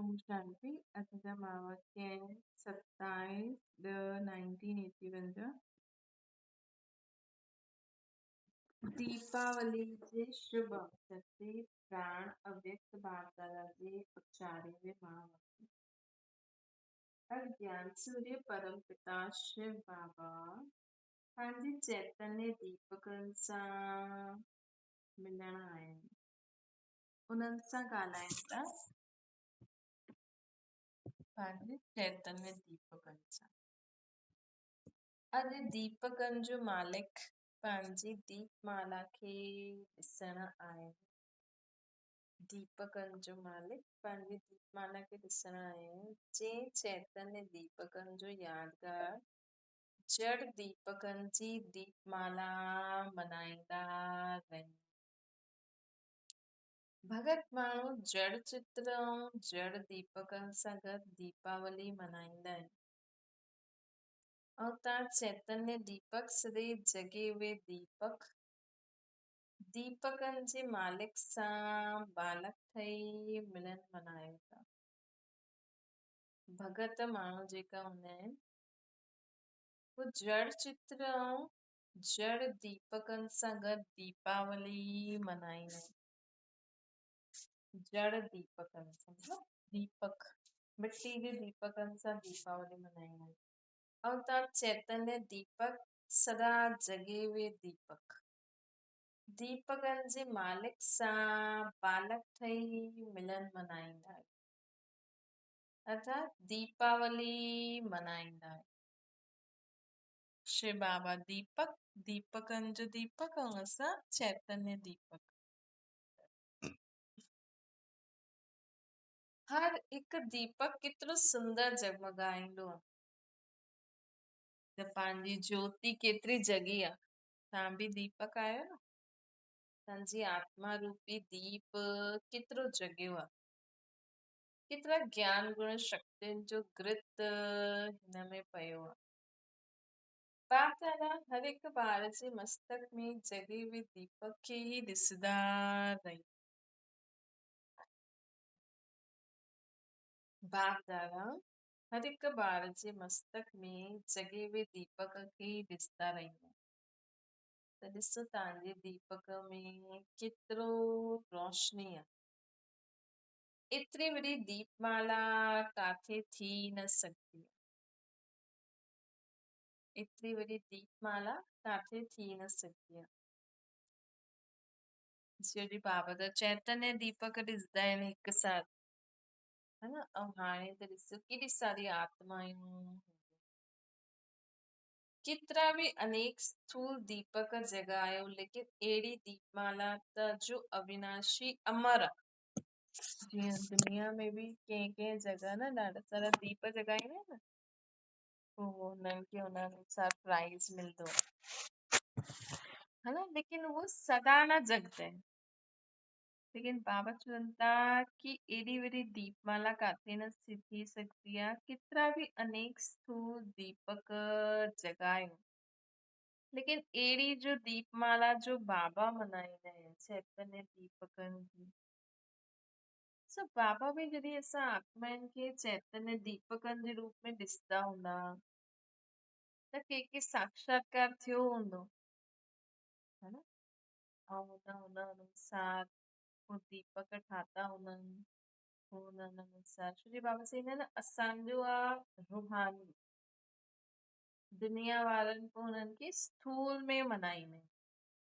ओम शांति। अॼु जा महावाक्य आहिनि 27/1981 जा। दीपावली जे शुभ अवसर ते प्राण अव्यक्त बाबदादा जे उच्चारे में महावाक्य। अज्ञान सूर्य परम पिता शिव बाबा पंहिंजे चैतन्य दीपकनि सां मिलण आया आहिनि। उन्हनि सां ॻाल्हाइनि था पंहिंजे चैतन्य दीपकनि सां। अॼु दीपकनि जो मालिक पंहिंजी दीपमाला खे ॾिसण आयो। दीपकनि जो मालिक पंहिंजी दीपमाला खे ॾिसण आयो। जंहिं चैतन्य दीपकनि जो यादगार जड़ दीपकनि जी दीपमाला मनाईंदा रहिनि। भगत माण्हू जड़ चित्र ऐं जड़ दीपकनि सां गॾु दीपावली मनाईंदा आहिनि। अवतार चैतन्य दीपक सॼे जगे हुए दीपक दीपकनि जे मालिक सां बालक ठही मिलन मनायो था। भगत माण्हू जेका हूंदा आहिनि वो जड़ चित्र ऐं जड़ दीपकनि सां गॾु दीपावली मनाईंदा आहिनि। जड़ दीपकनि सां मतलब दीपक मिट्टी जे दीपकनि सां दीपावली मनाईंदा आहिनि। अवतार चैतन्य दीपक सदा जगे हुए दीपक दीपकनि जे मालिक सां बालक ठही मिलन मनाईंदा आहिनि। अर्थात दीपावली मनाईंदा आहिनि। शिव बाबा दीपक दीपकनि जो दीपक ऐं असां चैतन्य दीपक। हर हिकु दीपक केतिरो सुंदर जगमगाईंदो आहे त पंहिंजी ज्योति केतिरी जगी आहे। तव्हां बि दीपक आहियो न। तव्हांजी आत्मा रूपी दीप केतिरो जगियो आहे। केतिरा ज्ञान गुण शक्तियुनि जो घृत हिन में पियो आहे। बाप दादा हर हिकु ॿार जे मस्तक में जगे हुए दीपक खे ई ॾिसंदा रही। बाप दादा हर हिकु ॿार जे मस्तक में जगे हुए दीपक खे ई ॾिसंदा रहींदा। त ॾिसो तव्हांजे दीपक में केतिरो रोशनी आहे। एतिरी वॾी दीपमाला काथे थी न सघंदी। एतिरी वॾी दीपमाला काथे थी न सघंदी आहे। जॾहिं बाबा जा चैतन्य दीपक ॾिसंदा आहिनि हिकु साथ है न। ऐं हाणे त ॾिसो केॾी सारी आत्मायूं केतिरा बि अनेक स्थूल दीपक जगायो लेकिन अहिड़ी दीपमाला त जो अविनाशी अमर आहे। जीअं दुनिया में बि कंहिं जॻह न ॾाढा सारा दीप जगाईंदा आहिनि न पोइ हुननि खे हुन अनुसार प्राइज़ मिलंदो है न। लेकिन वो सदा न जगते हैं। लेकिन बाबा चवनि था कि एॾी वॾी दीपमाला काथे न थी सघंदी आहे। केतिरा बि अनेक स्थूल दीपक जगायो लेकिन अहिड़ी जो दीपमाला जो बाबा मनाईंदा आहिनि चैतन्य दीपकनि जी। सो बाबा बि जॾहिं असां आत्माउनि खे चैतन्य दीपकनि जे रूप में ॾिसंदा हूंदा त कंहिंखे साक्षात्कार थियो हूंदो है न। ऐं हुन अनुसार वो दीपक ठाता हुननि हुन अनुसार छोजी बाबा चवंदा आहिनि असांजो आहे रूहानी दुनिया वारनि को हुननि खे स्थूल में मनाईंदा आहिनि।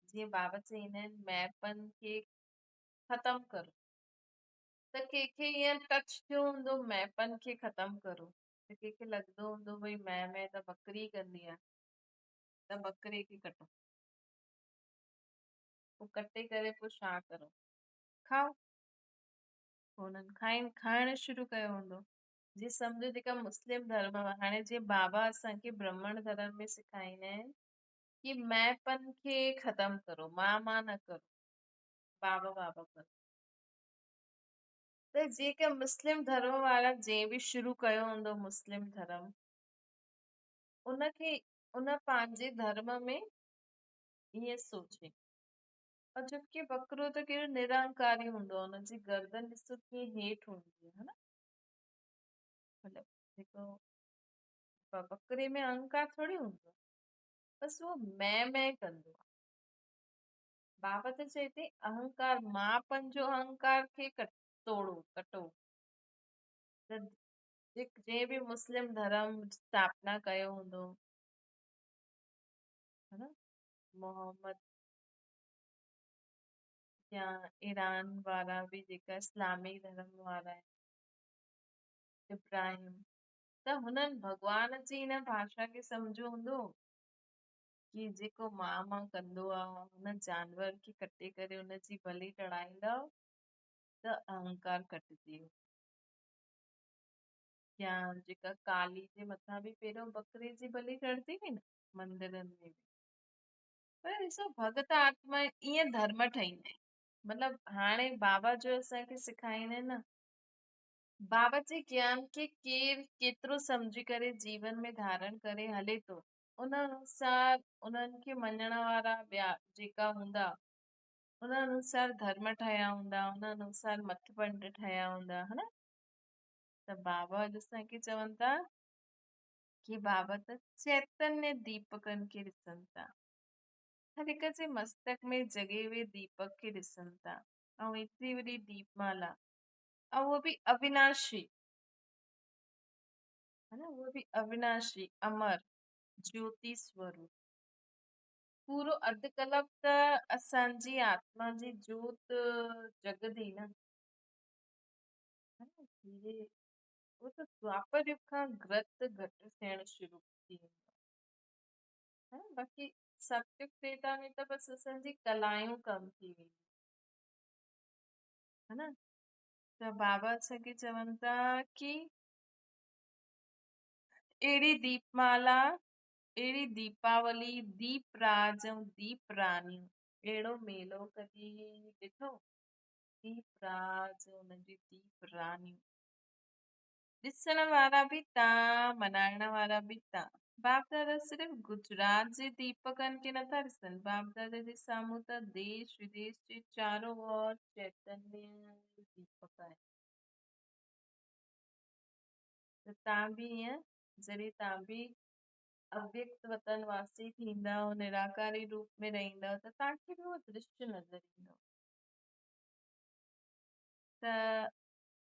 जीअं बाबा चवंदा आहिनि मैपनि खे ख़तम करो त कंहिंखे ईअं टच थियो हूंदो मैपनि खे ख़तम करो त कंहिंखे लॻंदो हूंदो भई मैं त बकरी कंदी आहे त बकरे खे कटो। पोइ कटे करे पोइ छा करो खाओ। हुननि खाइण शुरू कयो हूंदो। जीअं सम्झो जेका मुस्लिम धर्म हाणे जीअं बाबा असांखे ब्राह्मण धर्म में सेखारींदा आहिनि कि मैपनि खे ख़तम करो मां न करो बाबा बाबा करो। त जेका मुस्लिम धर्म वारा जंहिं बि शुरू कयो हूंदो मुस्लिम धर्म उनखे उन पंहिंजे धर्म में ईअं सोचे। और जबकि बकरो त कहिड़ो निरंकारी हूंदो आहे। हुनजी गर्दन ॾिसो कीअं हेठि हूंदी आहे न। मतलब जेको बकरे में अहंकार थोड़ी हूंदो आहे बस उहो मैं कंदो आहे। बाबा त चए थी अहंकार मां पंहिंजो अहंकार खे तोड़ो कटो। त जंहिं बि मुस्लिम धर्म स्थापना कयो हूंदो है न, मोहम्मद या ईरान वारा बि जेका इस्लामिक धर्म वारा आहिनि, इब्राहिम, त हुननि भॻवान जी हिन भाषा खे सम्झो हूंदो कि जेको मां कंदो आहे हुन जानवर खे कटे करे हुनजी बलि चढ़ाईंदव त अहंकार कटजी वेंदो। या जेका काली जे मथां बि पहिरियों बकरे जी बलि चढ़ंदी हुई न मंदरनि में बि। पर ॾिसो भगत आत्मा ईअं धर्म ठाहींदा आहिनि। मतिलबु हाणे बाबा जो असांखे सेखारींदा आहिनि न, बाबा जे ज्ञान खे केरु केतिरो सम्झी करे जीवन में धारण करे हले थो, उन अनुसार उन्हनि खे मञण वारा ॿिया जेका हूंदा उन अनुसार धर्म ठहिया हूंदा, उन अनुसार मत पंड ठहिया हूंदा, है न। त बाबा अॼु असांखे चवनि था कि बाबा त चैतन्य दीपकनि खे ॾिसनि था, हर हिक जे मस्तक में जॻे हुए दीपक खे ॾिसनि था, ऐं एतिरी वॾी दीपमाला, ऐं उहो बि अविनाशी, है न, उहो बि अविनाशी, अमर, ज्योति स्वरूप। पूरो अधु कलाक त असांजी आत्मा जी जोत जगदी न, है न, धीरे वो त द्वापर युग खां घटि थियण शुरू थी वेंदो है न। बाक़ी सत्युग त्रेता में त बसि असांजी कलायूं कम थी वेंदियूं, है न। त बाबा असांखे चवनि था कि अहिड़ी दीपमाला, अहिड़ी दीपावली, दीप राज ऐं दीप रानी, अहिड़ो मेलो कॾहिं ॾिठो? दीप राज हुनजी दीप रानी, ॾिसण वारा बि तव्हां, मल्हाइण वारा बि तव्हां। बाप दादा सिर्फ़ गुजरात जे दीपकनि खे नथा ॾिसनि, बाप दादा जे साम्हूं त देश विदेश जे चारो ओर चैतन्य दीपक आहिनि। त तव्हां बि ईअं जॾहिं तव्हां बि अव्यक्त वतन वासी थींदव, निराकारी रूप में रहंदव, त तव्हांखे बि उहो दृश्य नज़र ईंदो। त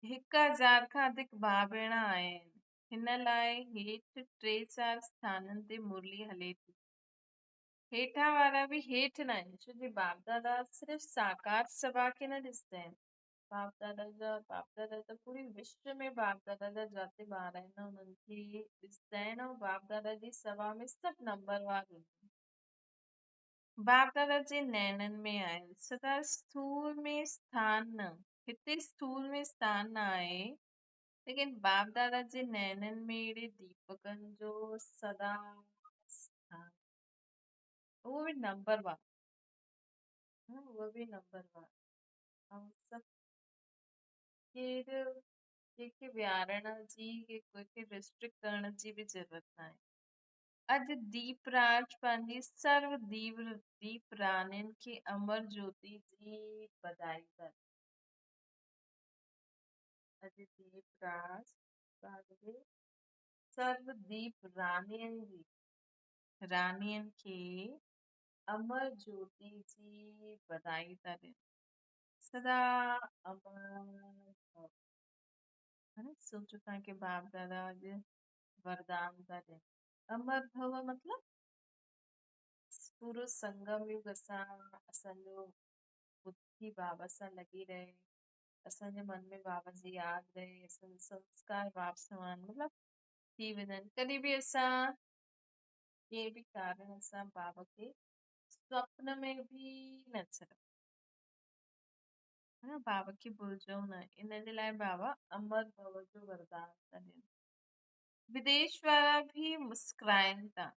1000 खां वधीक भाउ भेण आहिनि, हिन लाइ हेठि 3-4 स्थाननि ते मुरली हले थी। हेठां वारा बि हेठि न आहिनि, छो जो बाप दादा सिर्फ़ साकार सभा खे न ॾिसंदा आहिनि। बाप दादा त पूरे विश्व में बाप दादा जा जाते ॿार आहिनि न, उन्हनि खे ॾिसंदा आहिनि, ऐं बाप दादा जी सभा में सभु नंबरवार हूंदा आहिनि। बाप दादा जे नैननि में आहिनि, सदा स्थूल में स्थान न, हिते स्थूल में स्थान न आहे, लेकिन बाप दादा जे नैननि में अहिड़े दीपकनि जो सदा स्थान, उहो बि नंबरवार, उहो बि नंबरवार। ऐं सभु केरु कंहिंखे विहारण जी, कंहिंखे रिस्ट्रिक्ट करण जी बि ज़रूरत न आहे। अॼु दीपराज पंहिंजी सर्व दीप रानियुनि खे अमर ज्योति जी बधाई कर। अॼु दीपराज पंहिंजे सर्व दीप रानियुनि खे अमर ज्योति जी बधाई था ॾियनि। सदा अमर भव, है न। सोचो तव्हांखे बाप दादा अॼु वरदान था ॾियनि, अमर भव मतलब पूरो संगम युग असांजो बुद्धि बाबा सां लॻी रहे, असांजे मन में बाबा जी यादि रहे, असांजा संस्कार बाप समान मतलब थी वञनि। कॾहिं बि असां कंहिं बि कारण सां बाबा खे स्वप्न में बि न छॾो, है न, बाबा खे भुलिजो न। इन जे लाइ बाबा अमर भव जो वरदान था ॾियनि। विदेश वारा बि मुस्कुराइनि था।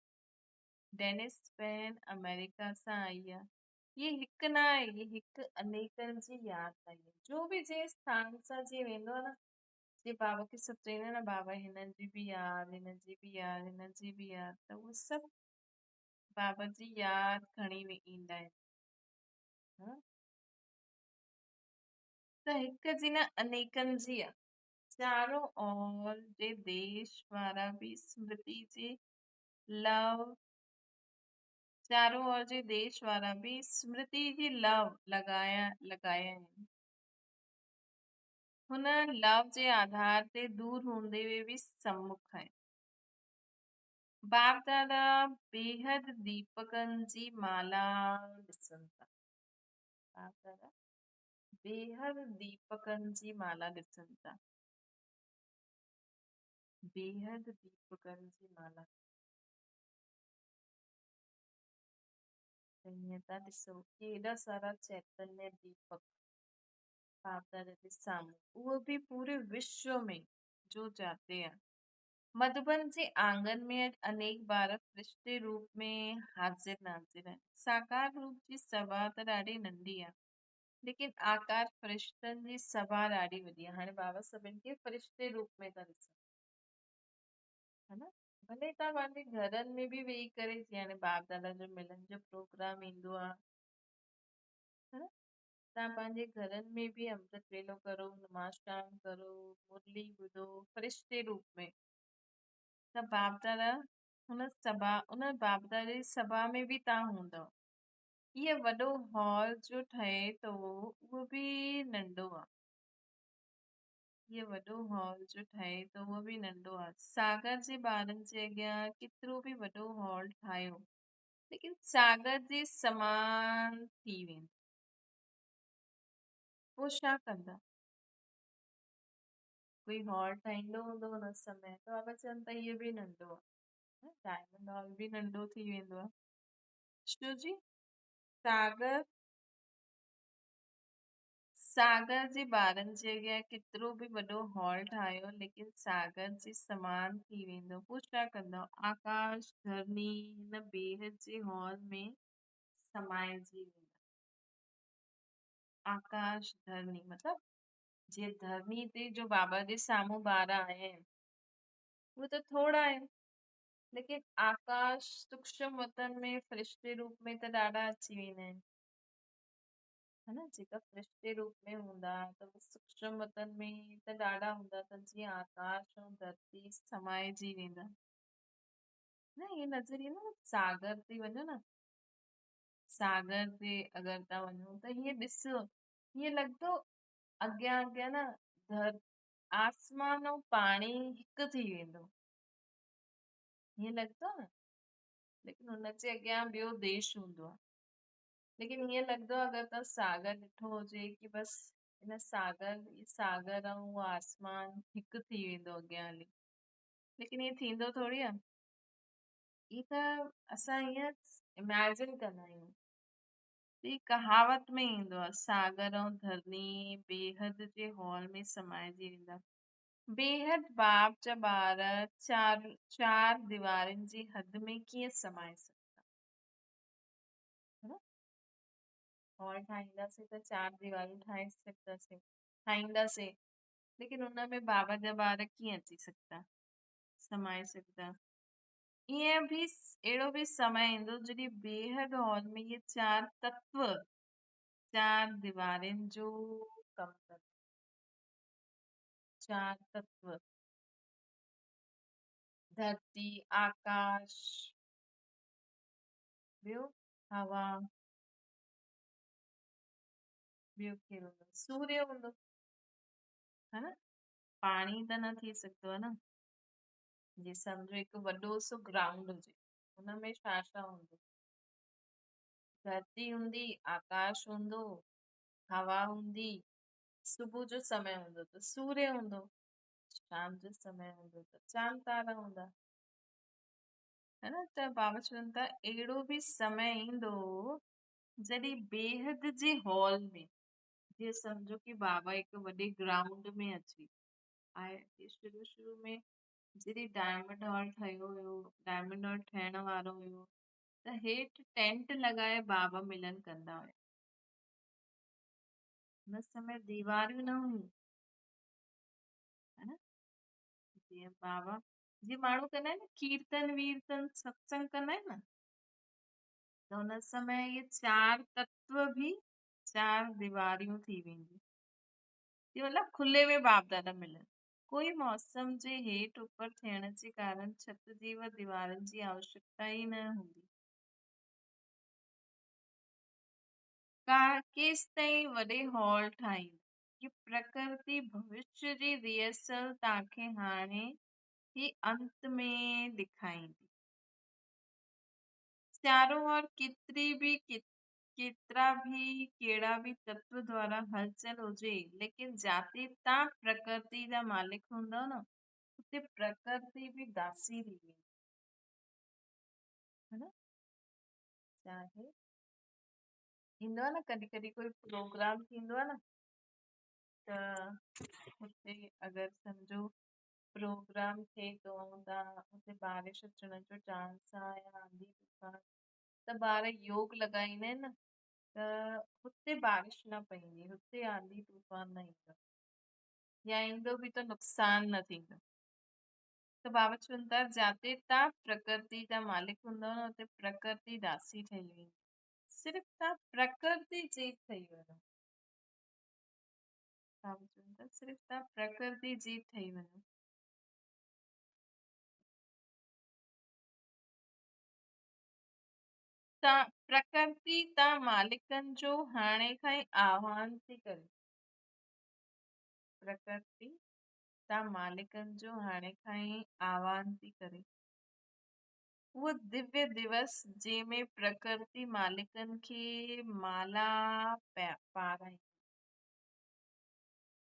डेनिस पेन अमेरिका सां आई आहे। ये हिकु न आहे, ये हिकु अनेकनि जी यादि आई आहे। जो बि जंहिं स्थान सां जीअं वेंदो आहे न, जीअं बाबा खे सभु चईंदा आहिनि न, बाबा हिननि जी बि यादि, हिननि जी बि यादि, हिननि जी बि यादि, त उहे सभु बाबा जी यादि खणी ईंदा आहिनि, हा। त हिक जी न अनेकनि जी आहे। चारों ओर जे देश वारा भी स्मृति जे लव चारों ओर जे देश वारा भी स्मृति जी लव लगाया आहिनि। हुन लव जे आधार ते दूर हूंदे हुए भी सम्मुख आहिनि। बाप दादा बेहद दीपकनि जी माला ॾिसनि था। बाप दादा बेहद दीपकनि जी माला ॾिसनि था। बेहद दीपकनि जी माला त हीअं था ॾिसो कि एॾा सारा चैतन्य दीपक बाप दादा जे साम्हूं उहो बि पूरे विश्व में जो जाते हैं। मधुबन जे आंगन में अॼु अनेक बार फरिश्ते रूप में हाजिर नाज़िर आहिनि। साकार रूप जी सभा त ॾाढी नंढी आहे, लेकिन आकार फरिश्तनि जी सभा ॾाढी वॾी आहे। हाणे बाबा सभिनि खे फरिश्ते रूप में था ॾिसनि, है न। भले तव्हां पंहिंजे घरनि में बि वेही करे जीअं हाणे बाप दादा जो मिलन जो प्रोग्राम ईंदो आहे, है न। तव्हां पंहिंजे घरनि में बि अमृत वेलो करो, नमाज़ करो, मुरली ॿुधो फरिश्ते रूप में, त बाप दादा उन बाप दादा जी सभा में बि तव्हां हूंदव। इहो वॾो हॉल जो ठहे थो उहो बि नंढो आहे। इहो वॾो हॉल जो ठहे थो उहो बि नंढो आहे। सागर जे ॿारनि जे अॻियां केतिरो बि वॾो हॉल ठाहियो, लेकिन सागर जे समान थी वेंदो। पोइ छा कंदा? कोई हॉल ठाहींदो हूंदो हुन समय त बाबा चवनि था इहो बि नंढो आहे। डायमंड हॉल बि नंढो थी वेंदो आहे। छो जी सागर सागर जे ॿारनि जे अॻियां केतिरो बि वॾो हॉल ठाहियो, लेकिन सागर जे समान थी वेंदो। पोइ छा कंदव? आकाश धरनी हिन बेहद जे हॉल में समाइजी वेंदा। आकाश धरनी मतलब जीअं धरनी ते जो बाबा जे साम्हूं ॿार आहिनि उहे त थोड़ा आहिनि, लेकिन आकाश सूक्ष्म वतन में फरिश्ते रूप में त ॾाढा अची वेंदा आहिनि, है न। जेका फरिश्ते रूप में हूंदा त सूक्ष्म वतन में त ॾाढा हूंदा त जीअं आकाश ऐं धरती समाइजी वेंदा, न। इहे नज़र ईंदो न, सागर ते वञो न, सागर ते अगरि तव्हां वञो त हीअं ॾिसो, हीअं लॻंदो अॻियां अॻियां न धर आसमान ऐं पाणी हिकु थी वेंदो, हीअं लॻंदो न। लेकिन हुनजे अॻियां ॿियो देश हूंदो आहे। लेकिन हीअं लॻंदो आहे अगरि तव्हां सागर ॾिठो हुजे कि बस हिन सागर ऐं आसमान हिकु थी वेंदो अॻियां हली, लेकिन ईअं थींदो थोरी आहे। ही त असां हीअं इमेजिन कंदा आहियूं। ही कहावत में ईंदो आहे, सागर ऐं धरनी बेहद जे हॉल में समाइजी वेंदा। बेहद बाप जा ॿार चार दीवारनि जी हद में कीअं समाए सघंदा, है न। हॉल ठाहींदासीं त चार दीवारूं ठाहींदासीं, लेकिन हुन में बाबा जा ॿार कीअं अची सघंदा, समाए सघंदा। ईअं बि अहिड़ो बि समय ईंदो जॾहिं बेहद हॉल में इहे चार दीवारनि जो कमु कंदा। चार तत्व धरती, आकाश, ॿियो हवा, ॿियो केरु हूंदो? सूर्य हूंदो, है न। पाणी त न थी सघंदो आहे न। जीअं सम्झो हिकु वॾो सो ग्राउंड हुजे, हुनमें छा छा हूंदो? धरती हूंदी, आकाश हूंदो, हवा हूंदी, सुबुह जो समय हूंदो त सूर्य हूंदो, शाम जो समय हूंदो त चांद तारा हूंदा, है न। त बाबा चवनि था अहिड़ो बि समय ईंदो जॾहिं बेहद जे हॉल में, जीअं सम्झो कि बाबा हिकु वॾे ग्राउंड में अची आहे। शुरू में जॾहिं डायमंड हॉल ठहियो हुयो, डायमंड हॉल ठहिण वारो हुयो त हेठि टेंट लॻाए बाबा मिलन कंदा हुया। हुन समय दीवारियूं न हुयूं, है न। जीअं बाबा जीअं माण्हू कंदा आहिनि न कीर्तन वीरतन सत्संग कंदा आहिनि न, त हुन समय इहे चार तत्व बि चार दीवारियूं थी वेंदियूं। ये मतलब खुले में बाप दादा मिलन, कोई मौसम जे हेठि ऊपर थियण जे कारण छत जी व दीवारनि जी आवश्यकता ई न हूंदी। केसि ताईं वॾे हॉल ठाहींदा कि प्रकृति भविष्य जी रिहर्सल तव्हांखे हाणे ही अंत में ॾेखारींदी। चारों ओर केतिरा भी कहिड़ा भी तत्व द्वारा हलचल हुजे, लेकिन जाते तव्हां प्रकृति जा मालिक हूंदव न, उते प्रकृति भी दासी थी वेंदी, है न। चाहे ईंदो आहे न, कॾहिं कॾहिं कोई प्रोग्राम थींदो आहे न, त हुते अगरि सम्झो प्रोग्राम थिए थो त हुते बारिश अचण जो चांस आहे या आंधी तूफान, त ॿार योग लॻाईंदा आहिनि न, त हुते बारिश न पईंदी, हुते आंधी तूफान न ईंदो, या ईंदो बि त नुक़सान न थींदो। त बाबा चवनि था जाते तव्हां प्रकृति जा मालिक हूंदव न, उते प्रकृति दासी ठही वेंदी। सिर्फ़ु तव्हां प्रकृति जी ठही वञो। बाबा चवनि था सिर्फ़ु तव्हां प्रकृति जी ठही वञो। प्रकृति तव्हां मालिकनि जो हाणे खां ई आह्वान थी करे। प्रकृति तव्हां मालिकनि जो हाणे खां ई आह्वान थी करे। उहो दिव्य दिवस जंहिंमें प्रकृति मालिकनि खे माला पाराई।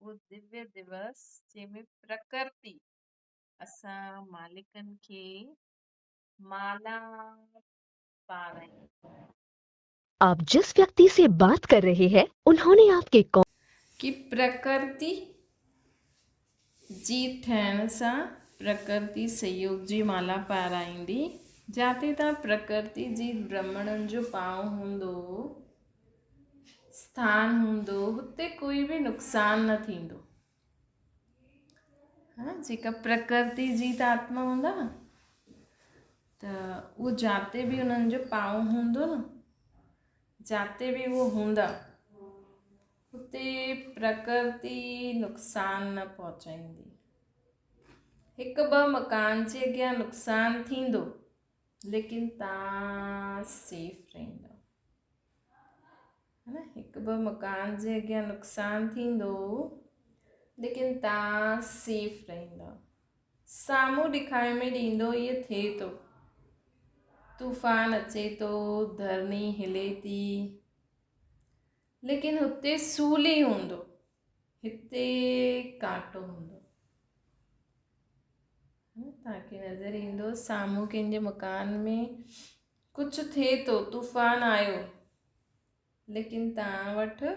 उहो दिव्य दिवस जंहिंमें प्रकृति असां मालिकनि खे माला पाराई। आप जिस व्यक्ति से बात कर रहे हैं उन्होंने आपके कॉल कि प्रकृति जी थियण सां प्रकृति सहयोग जी माला पाराईंदी। जाते तव्हां प्रकृति जी ब्रह्मणनि जो पांव हूंदो, स्थान हूंदो, हुते कोई भी नुक़सान न थींदो। हा, जेका प्रकृति जी त आत्मा हूंदा न, त उहो जाते भी उन्हनि जो पांव हूंदो न, जाते भी उहो हूंदा, हुते प्रकृति नुक़सान न पहुचाईंदी। हिकु ॿ मकान जे अॻियां नुक़सान थींदो, लेकिन तव्हां सेफ रहंदव, है न। हिकु ॿ मकान जे अॻियां नुक़सान थींदो, लेकिन तव्हां सेफ रहंदव। साम्हूं ॾेखारे में ॾींदो इहो थिए थो, तूफ़ान अचे थो, धरणी हिले थी, लेकिन हुते सूली हूंदो, हिते कांटो हूंदो। तव्हांखे नज़र ईंदो साम्हूं कंहिंजे मकान में कुझु थिए थो, तूफ़ान आयो, लेकिन तव्हां वटि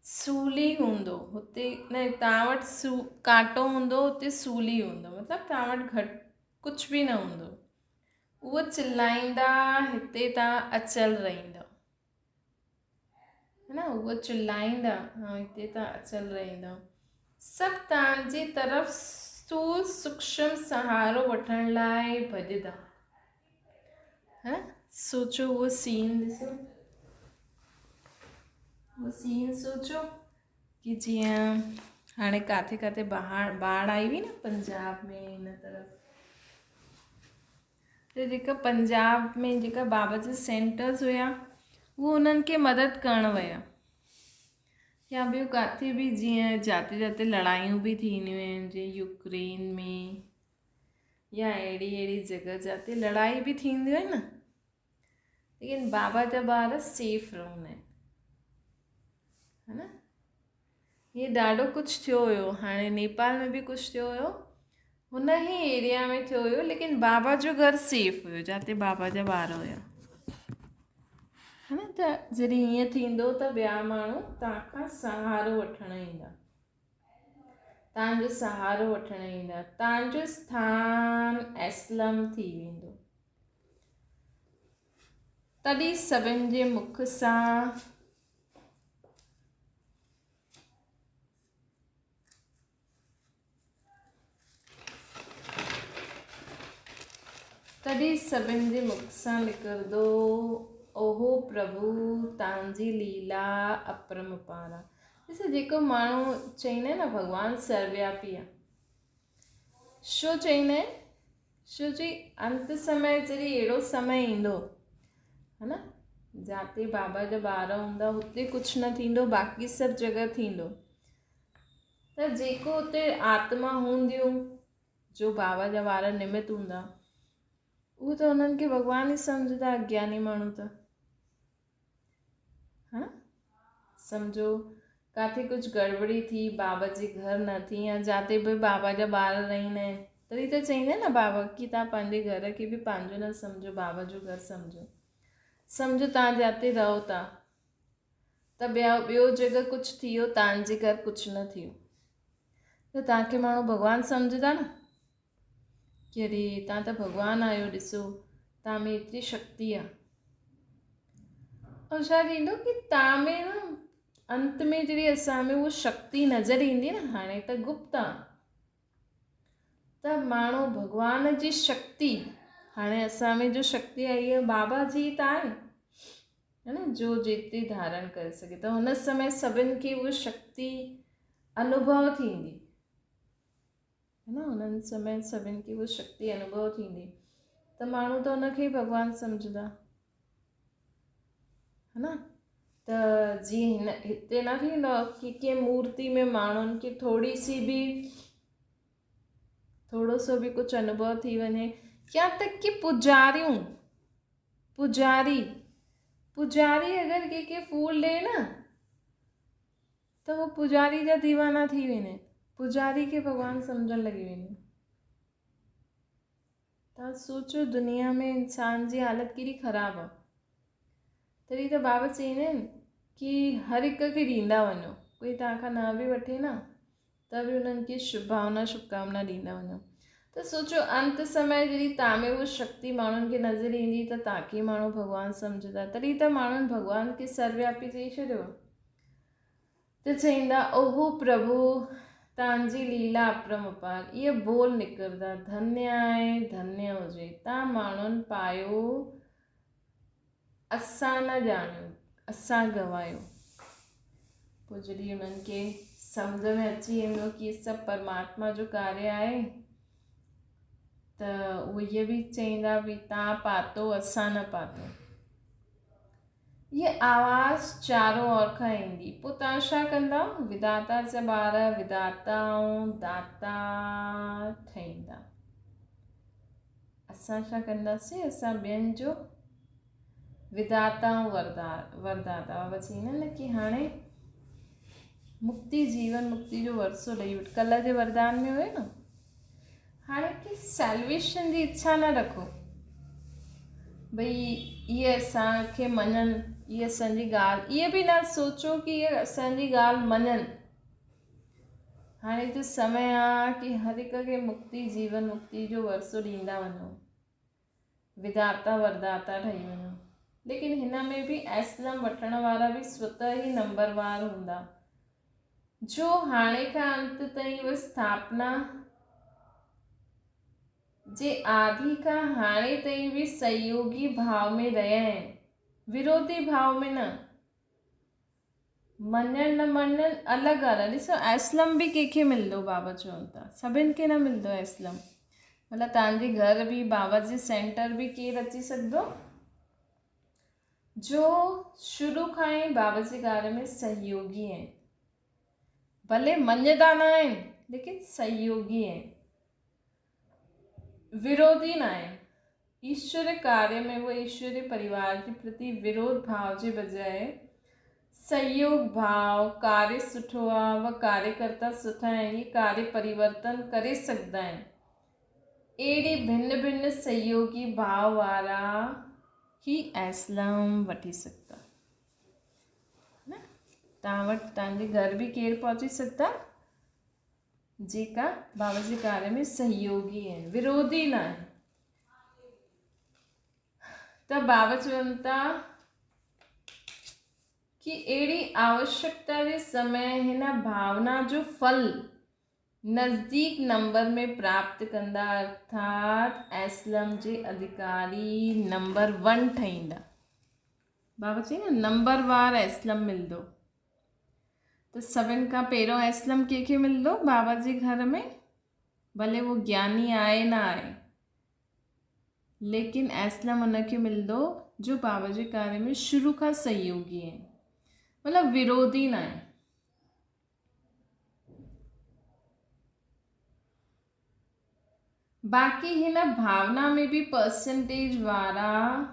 सूली हूंदो, हुते न तव्हां वटि कांटो हूंदो, हुते सूली हूंदो, मतिलबु तव्हां वटि घटि कुझु बि न हूंदो। उहो चिल्लाईंदा, हिते तव्हां अचल रहंदव, है न। उहो चिल्लाईंदा, हिते तव्हां अचल रहंदव। सभु तव्हांजी तरफ़ सूक्ष्म सहारो वठण लाइ भॼंदा, है न। सोचो उहो सीन ॾिसो, उहो सीन सोचो कि जीअं हाणे किथे किथे बाढ़ आई हुई न, पंजाब में हिन तरफ़, त जेका पंजाब में जेका बाबा जा सेंटर्स हुया, उहो उन्हनि खे मदद करणु विया। या ॿियो किथे बि जीअं जाते जाते लड़ायूं बि थींदियूं आहिनि, जीअं यूक्रेन में, या अहिड़ी जॻह जाते लड़ाई बि थींदियूं आहिनि न, लेकिन बाबा जा ॿार सेफ रहंदा आहिनि, है न। हीअ ॾाढो कुझु थियो हुयो, हाणे नेपाल में बि कुझु थियो हुयो, हुन ई एरिया में थियो हुयो, लेकिन बाबा जो घर सेफ हुयो, जाते बाबा जा ॿार हुया, है न। त जॾहिं हीअं थींदो त ॿिया माण्हू तव्हांखां सहारो वठणु ईंदा, तव्हांजो सहारो वठणु ईंदा, तव्हांजो स्थान एस्लम थी वेंदो। तॾहिं सभिनि जे मुख सां निकिरंदो, ओहो प्रभु तव्हांजी लीला अपरंपार आहे। ॾिसो, जेको माण्हू चईंदा आहिनि न भॻवानु सर्वव्यापी आहे, छो चईंदा आहिनि, छो जी अंत समय जॾहिं अहिड़ो समय ईंदो है न, जाते बाबा जा ॿार हूंदा हुते कुझु न थींदो, बाक़ी सभु जॻह थींदो। त जेको हुते आत्मा हूंदियूं जो बाबा जा ॿार निमित हूंदा, उहो त उन्हनि खे भॻवान ई सम्झंदा, अज्ञानी माण्हू त, हा न। सम्झो किथे कुझु गड़बड़ी थी, बाबा जे घर न थी, या जिते बि बाबा जा ॿार रहंदा आहिनि, तॾहिं त चईंदा आहिनि न बाबा की तव्हां पंहिंजे घर खे बि पंहिंजो न सम्झो, बाबा जो घर सम्झो। सम्झो तव्हां जिते रहो था त ॿियो जॻह कुझु थी वियो, तव्हांजे घर कुझु न थियो, त तव्हांखे माण्हू भॻवानु सम्झंदा न, की अरे तव्हां त भॻवानु आहियो, ॾिसो तव्हां में एतिरी शक्ति आहे। और छा थींदो की तव्हां में न अंत में जॾहिं असां में उहा शक्ति नज़र ईंदी न, हाणे त गुप्त आहे, त माण्हू भॻवान जी शक्ति, हाणे असां में जो शक्ति आई आहे बाबा जी त आहे, है न, जो जेतिरी धारण करे सघे, त हुन समय सभिनि खे उहा शक्ति अनुभव थींदी, है न, हुननि समय सभिनि खे उहा शक्ति अनुभव थींदी, त माण्हू त हुनखे ई भॻवानु सम्झंदा, है न। त जीअं हिते न थींदो की कंहिं मूर्ति में माण्हुनि खे थोरो सो बि कुझु अनुभव थी वञे, या तक कि पुजारी अगरि कंहिंखे फूल ॾे न, त उहो पुजारी जा दीवाना थी वेंदा आहिनि, पुजारी खे भॻवानु सम्झण लॻी वेंदा आहिनि। तव्हां सोचो दुनिया में इंसान जी हालत केॾी ख़राबु आहे, तॾहिं त बाबा चईंदा आहिनि की हर हिक खे ॾींदा वञो, कोई तव्हांखां न बि वठे न त बि उन्हनि खे शुभकामना ॾींदा वञो। त सोचो अंत समय जॾहिं तव्हां में उहा शक्ति माण्हुनि खे नज़र ईंदी, त तव्हांखे माण्हू भॻवानु सम्झंदा, तॾहिं त माण्हुनि भॻवान खे सर्वव्यापी चई छॾियो, त चईंदा ओहो प्रभु तव्हांजी लीला अपरंपार, इहे बोल निकिरंदा, धन्य आहे, धन्य हुजे, तव्हां माण्हुनि पायो, असां न ॼाणियो, असां गवायो। पोइ जॾहिं उन्हनि खे सम्झ में अची वेंदो कि सभु परमात्मा जो कार्य आहे, त उहे इहे बि चईंदा भई तव्हां पातो, असां न पातो। ये आवाज़ चारों ओर खां ईंदी, पोइ तव्हां छा कंदा, विधाता जा ॿार विधाता ऐं दाता ठहींदा। असां छा कंदासीं, असां ॿियनि जो विधाता ऐं वरदाता। बाबा चईंदा न कि हाणे मुक्ति, जीवन मुक्ति जो वरसो ॾेई वठि, कल्ह जे वरदान में हुयो न, हाणे कि सैल्वेशन जी इच्छा न रखो, भई इहे असांखे मञनि, इहे असांजी ॻाल्हि, इहे बि न सोचो कि इहे असांजी ॻाल्हि मञनि। हाणे त समय आहे कि हर हिक खे मुक्ति, जीवन मुक्ति जो वरसो ॾींदा वञो, विधाता वरदाता ठही वञो। लेकिन हिन में बि एस्लम वठण वारा बि स्वतः ई नंबरवार हूंदा, जो हाणे खां अंत ताईं उहा स्थापना जे आदि खां हाणे ताईं बि सहयोगी भाव में रहिया आहिनि, विरोधी भाव में न। मञण न मञण अलॻि ॻाल्हि, ॾिसो एस्लम बि कंहिंखे मिलंदो, बाबा चवनि था सभिनि खे न मिलंदो एस्लम, मतिलबु तव्हांजे घर बि बाबा जे सेंटर बि केरु अची सघंदो जो शुरू खां ई बाबा जे कार्य में सहयोगी आहिनि, भले मञदा न आहिनि लेकिन सहयोगी आहिनि, विरोधी न आहिनि। ईश्वर कार्य में वो ईश्वरीय परिवार के प्रति विरोध भाव जे बजाय सहयोग भाव, कार्य सुठो आहे, व कार्यकर्ता सुठा आहिनि, ये कार्य परिवर्तन करे सघंदा आहिनि, अहिड़ी भिन्न भिन्न सहयोगी भाव वारा ही एस्लम वठी सघंदा न। तव्हां वटि तव्हांजे घर बि केरु पहुची सघंदा जेका बाबा जे कार्य में सहयोगी आहिनि, विरोधी न आहिनि। त बाबा चवनि था कि अहिड़ी आवश्यकता जे समय हिन भावना जो फल नज़दीक नंबर में प्राप्त कंदा, अर्थात एस्लम जे अधिकारी नंबर 1 ठहींदा। बाबा चई न नंबरवार एस्लम मिलंदो, त सभिनि खां पहिरियों एस्लम कंहिंखे मिलंदो बाबा जे घर में, भले वो ज्ञानी आए ना आए, लेकिन एस्लम उनखे मिलंदो जो बाबा जे कार्य में शुरू खां सहयोगी आहिनि, मतिलबु विरोधी न आहे। बाक़ी हिन भावना में भी परसेंटेज वारा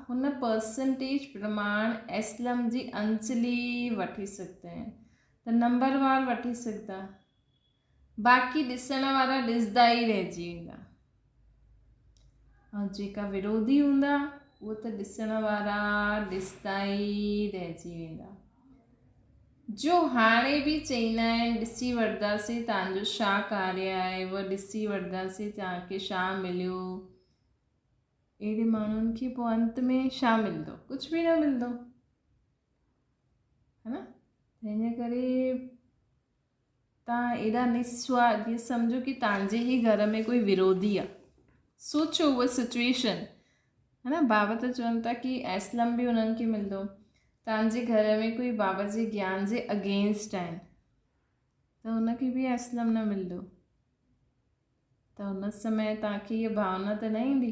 हुन परसेंटेज प्रमाण एस्लम जी अंजलि वठी सघंदा आहिनि, त नंबरवार वठी सघंदा, बाक़ी ॾिसण वारा ॾिसंदा ई रहिजी वेंदा, ऐं जेका विरोधी हूंदा उहो त ॾिसण वारा ॾिसंदा ई रहिजी वेंदा। जो हाणे बि चईंदा आहिनि ॾिसी वठंदासीं तव्हांजो छा कार्य आहे, उहा ॾिसी वठंदासीं तव्हांखे छा मिलियो, अहिड़े माण्हुनि खे पोइ अंत में छा मिलंदो? कुझु बि न मिलंदो, है न। हिन करे तव्हां एॾा निस्वार्थ, जीअं सम्झो कि तव्हांजे ई घर में कोई विरोधी आहे, सोचो उहा सिचुएशन, है न। बाबा त चवनि था कि एस्लम बि उन्हनि खे मिलंदो। तव्हांजे घर में कोई बाबा जे ज्ञान जे अगेंस्ट आहिनि त हुनखे बि एस्लम न मिलंदो, त हुन समय तव्हांखे इहा भावना त न ईंदी,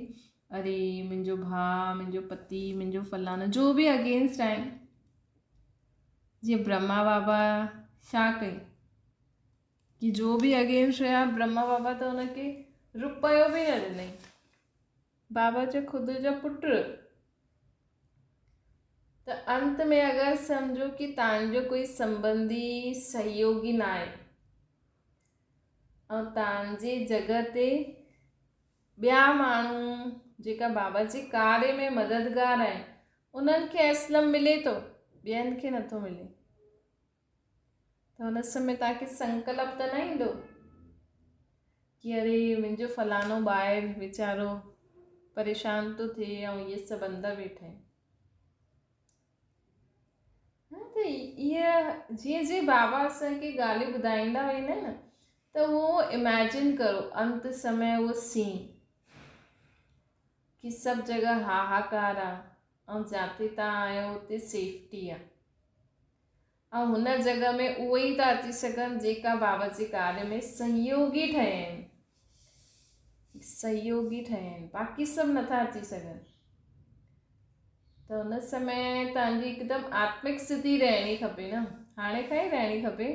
अरे मुंहिंजो भाउ, मुंहिंजो पति, मुंहिंजो फलानो जो बि अगेंस्ट आहिनि। जीअं ब्रह्मा बाबा छा कई कि जो बि अगेंस्ट हुया, ब्रह्मा बाबा त हुनखे रुपयो बि न ॾिनई, बाबा जो ख़ुदि जो पुटु। त अंत में अगरि सम्झो कि तव्हांजो कोई संबंधी सहयोगी न आहे ऐं तव्हांजे जॻह ते ॿिया माण्हू जेका बाबा जे कार्य में मददगार आहिनि उन्हनि खे एस्लम मिले थो, ॿियनि खे नथो मिले, त हुन समय तव्हांखे संकल्प त न ईंदो कि अरे मुंहिंजो फलानो ॿाहिरि वीचारो परेशान थो थिए ऐं इहे सभु अंदरि वेठा आहिनि। त इहा जीअं जीअं बाबा असांखे ॻाल्हियूं ॿुधाईंदा वेंदा आहिनि न, त उहो इमेजिन करो अंत समय उहो सीन कि सभु जॻह हाहाकार आहे ऐं जिते तव्हां आहियो हुते सेफ्टी आहे, ऐं हुन जॻह में उहे ई था अची सघनि जेका बाबा जे कार्य में सहयोगी ठहिया आहिनि, सहयोगी ठहिया आहिनि, बाक़ी सभु नथा अची सघनि। त हुन समय तव्हांजी हिकदमि आत्मिक स्थिति रहणी खपे न, हाणे खां ई रहणी खपे,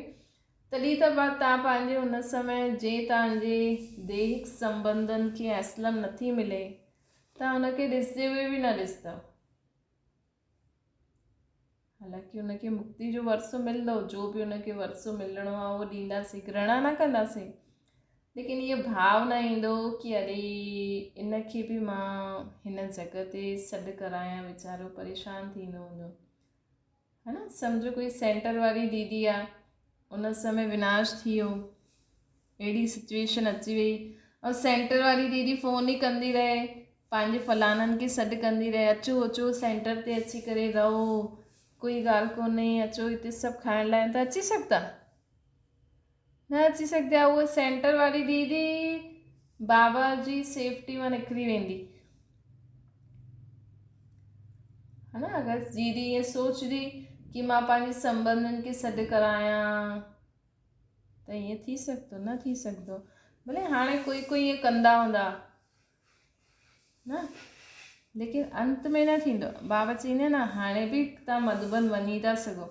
तॾहिं त तव्हां पंहिंजे हुन समय जे तव्हांजे दैहिक संबंधनि खे एस्लम नथी मिले, तव्हां हुनखे ॾिसंदे हुए बि न ॾिसंदव। हालांकि हुनखे मुक्ति जो वरसो मिलंदो, जो बि हुनखे वरसो मिलणो आहे उहो ॾींदासीं, ग्रहण न कंदासीं, लेकिन इहो भाव न ईंदो कि अरे इनखे बि मां हिन जॻह ते सॾु करायां, वीचारो परेशान थींदो हूंदो, है न। सम्झो कोई सेंटर वारी दीदी आहे, उन समय विनाश थी वियो, अहिड़ी सिचुएशन अची वई और सेंटर वारी दीदी फ़ोन ई कंदी रहे, पंहिंजे फलाननि खे सॾु कंदी रहे, अचो अचो सेंटर ते अची करे रहो, कोई ॻाल्हि कोन्हे, अचो हिते सभु खाइण लाइ, त अची सघंदा न अची सघंदा। उहा सेंटर वारी दीदी बाबा जी सेफ्टी मां निकिरी वेंदी, है न। अगरि दीदी ईअं सोचदी कि मां पंहिंजे संबंधनि खे सॾु करायां त ईअं थी सघंदो? न थी सघंदो। भले हाणे कोई कोई ईअं कंदा हूंदा न, लेकिन अंत में न थींदो। बाबा चईंदा न हाणे बि तव्हां मधुबन वञी था सघो,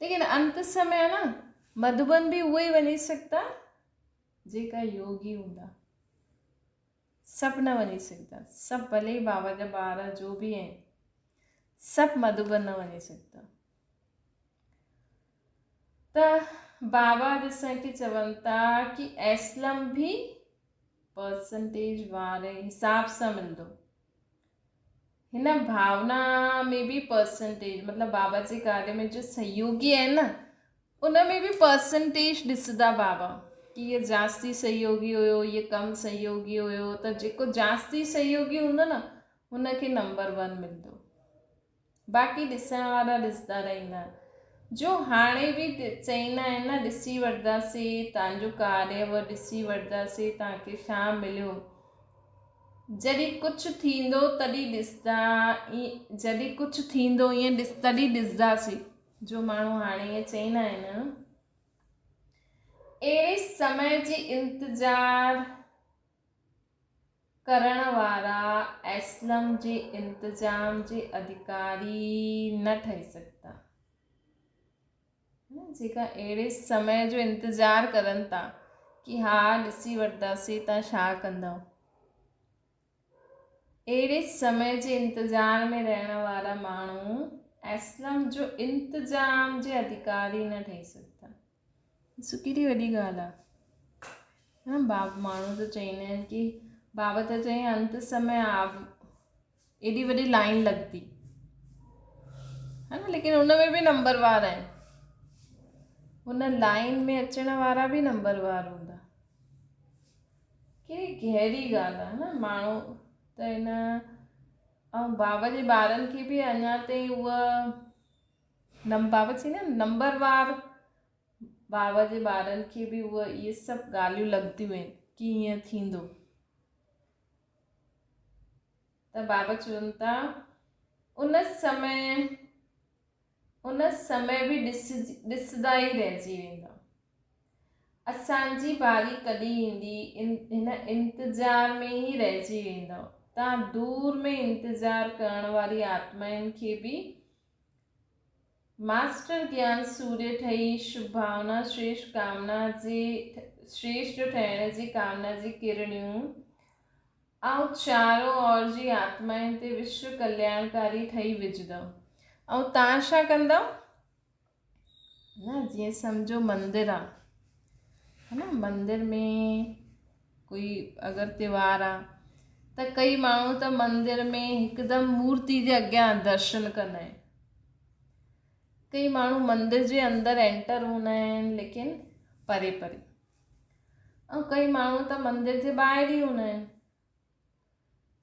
लेकिन अंत समय न मधुबन बि उहे ई वञी सघंदा जेका योगी हूंदा, सभु न वञी सघंदा, सभु भले ई बाबा जा ॿार जो बि आहिनि सभु मधुबन न वञी सघंदा। त बाबा असांखे चवनि था कि एस्लम भी परसेंटेज वारे हिसाब सां मिलंदो, हिन भावना में भी परसेंटेज, मतलब बाबा जे कार्य में जो सहयोगी आहिनि न उन में भी परसेंटेज ॾिसंदा बाबा कि ये जास्ती सहयोगी हुयो, ये कम सहयोगी हुयो, त जेको जास्ती सहयोगी हूंदो न हुनखे नंबर 1 मिलंदो, बाक़ी ॾिसण वारा ॾिसंदा रहंदा। जो हाणे बि चईंदा आहिनि न ॾिसी वठंदासीं तव्हांजो कार्य, व ॾिसी वठंदासीं तव्हांखे छा मिलियो, जॾहिं कुझु थींदो तॾहिं ॾिसंदा, जॾहिं कुझु थींदो ईअं तॾहिं ॾिसंदासीं। जो माण्हू हाणे ईअं चईंदा आहिनि अहिड़े समय जी इंतज़ार करण वारा असलम जे इंतजाम जे अधिकारी न ठही सघंदा, जेका अहिड़े समय जो इंतज़ारु करनि था कि हा ॾिसी वठंदासीं तव्हां छा कंदव, अहिड़े समय जे इंतज़ार में रहण वारा माण्हू असलम जो इंतजाम जे अधिकारी न ठही सघंदा। ॾिसो केॾी वॾी ॻाल्हि आहे। माण्हू त चईंदा आहिनि कि बाबा त चई अंत समय एॾी वॾी लाइन लॻंदी है न, लेकिन उन में बि नंबरवार आहिनि, हुन लाइन में अचण वारा बि नंबरवार हूंदा। कहिड़ी गहरी ॻाल्हि आहे न। माण्हू त हिन ऐं बाबा जे ॿारनि खे बि अञा ताईं उहा बाबा चईंदा आहिनि नंबरवार, बाबा जे ॿारनि खे बि उहा इहे सभु ॻाल्हियूं लॻंदियूं आहिनि कि ईअं थींदो। त बाबा चवनि था उन समय बि ॾिसंदा ई रहिजी वेंदा। असांजी बारी कॾहिं ईंदी हिन इंतज़ार में ई रहिजी वेंदव। तव्हां दूर में इंतज़ारु करण वारी आत्माउनि खे बि मास्टर ज्ञान सूर्य ठही शुभ भावना श्रेष्ठ ठहिण जी कामना जी किरणियूं ऐं चारों ओर जी आत्माउनि ते विश्व कल्याणकारी ठही विझंदव। ऐं तव्हां छा कंदव न, जीअं सम्झो मंदिर आहे है न, मंदिर में कोई अगरि त्योहार आहे त कई माण्हू त मंदिर में हिकदमि मूर्ति जे अॻियां दर्शन कंदा आहिनि, कई माण्हू मंदिर जे अंदरि एंटर हूंदा आहिनि लेकिन परे परे, ऐं कई माण्हू त मंदिर जे ॿाहिरि ई हूंदा आहिनि।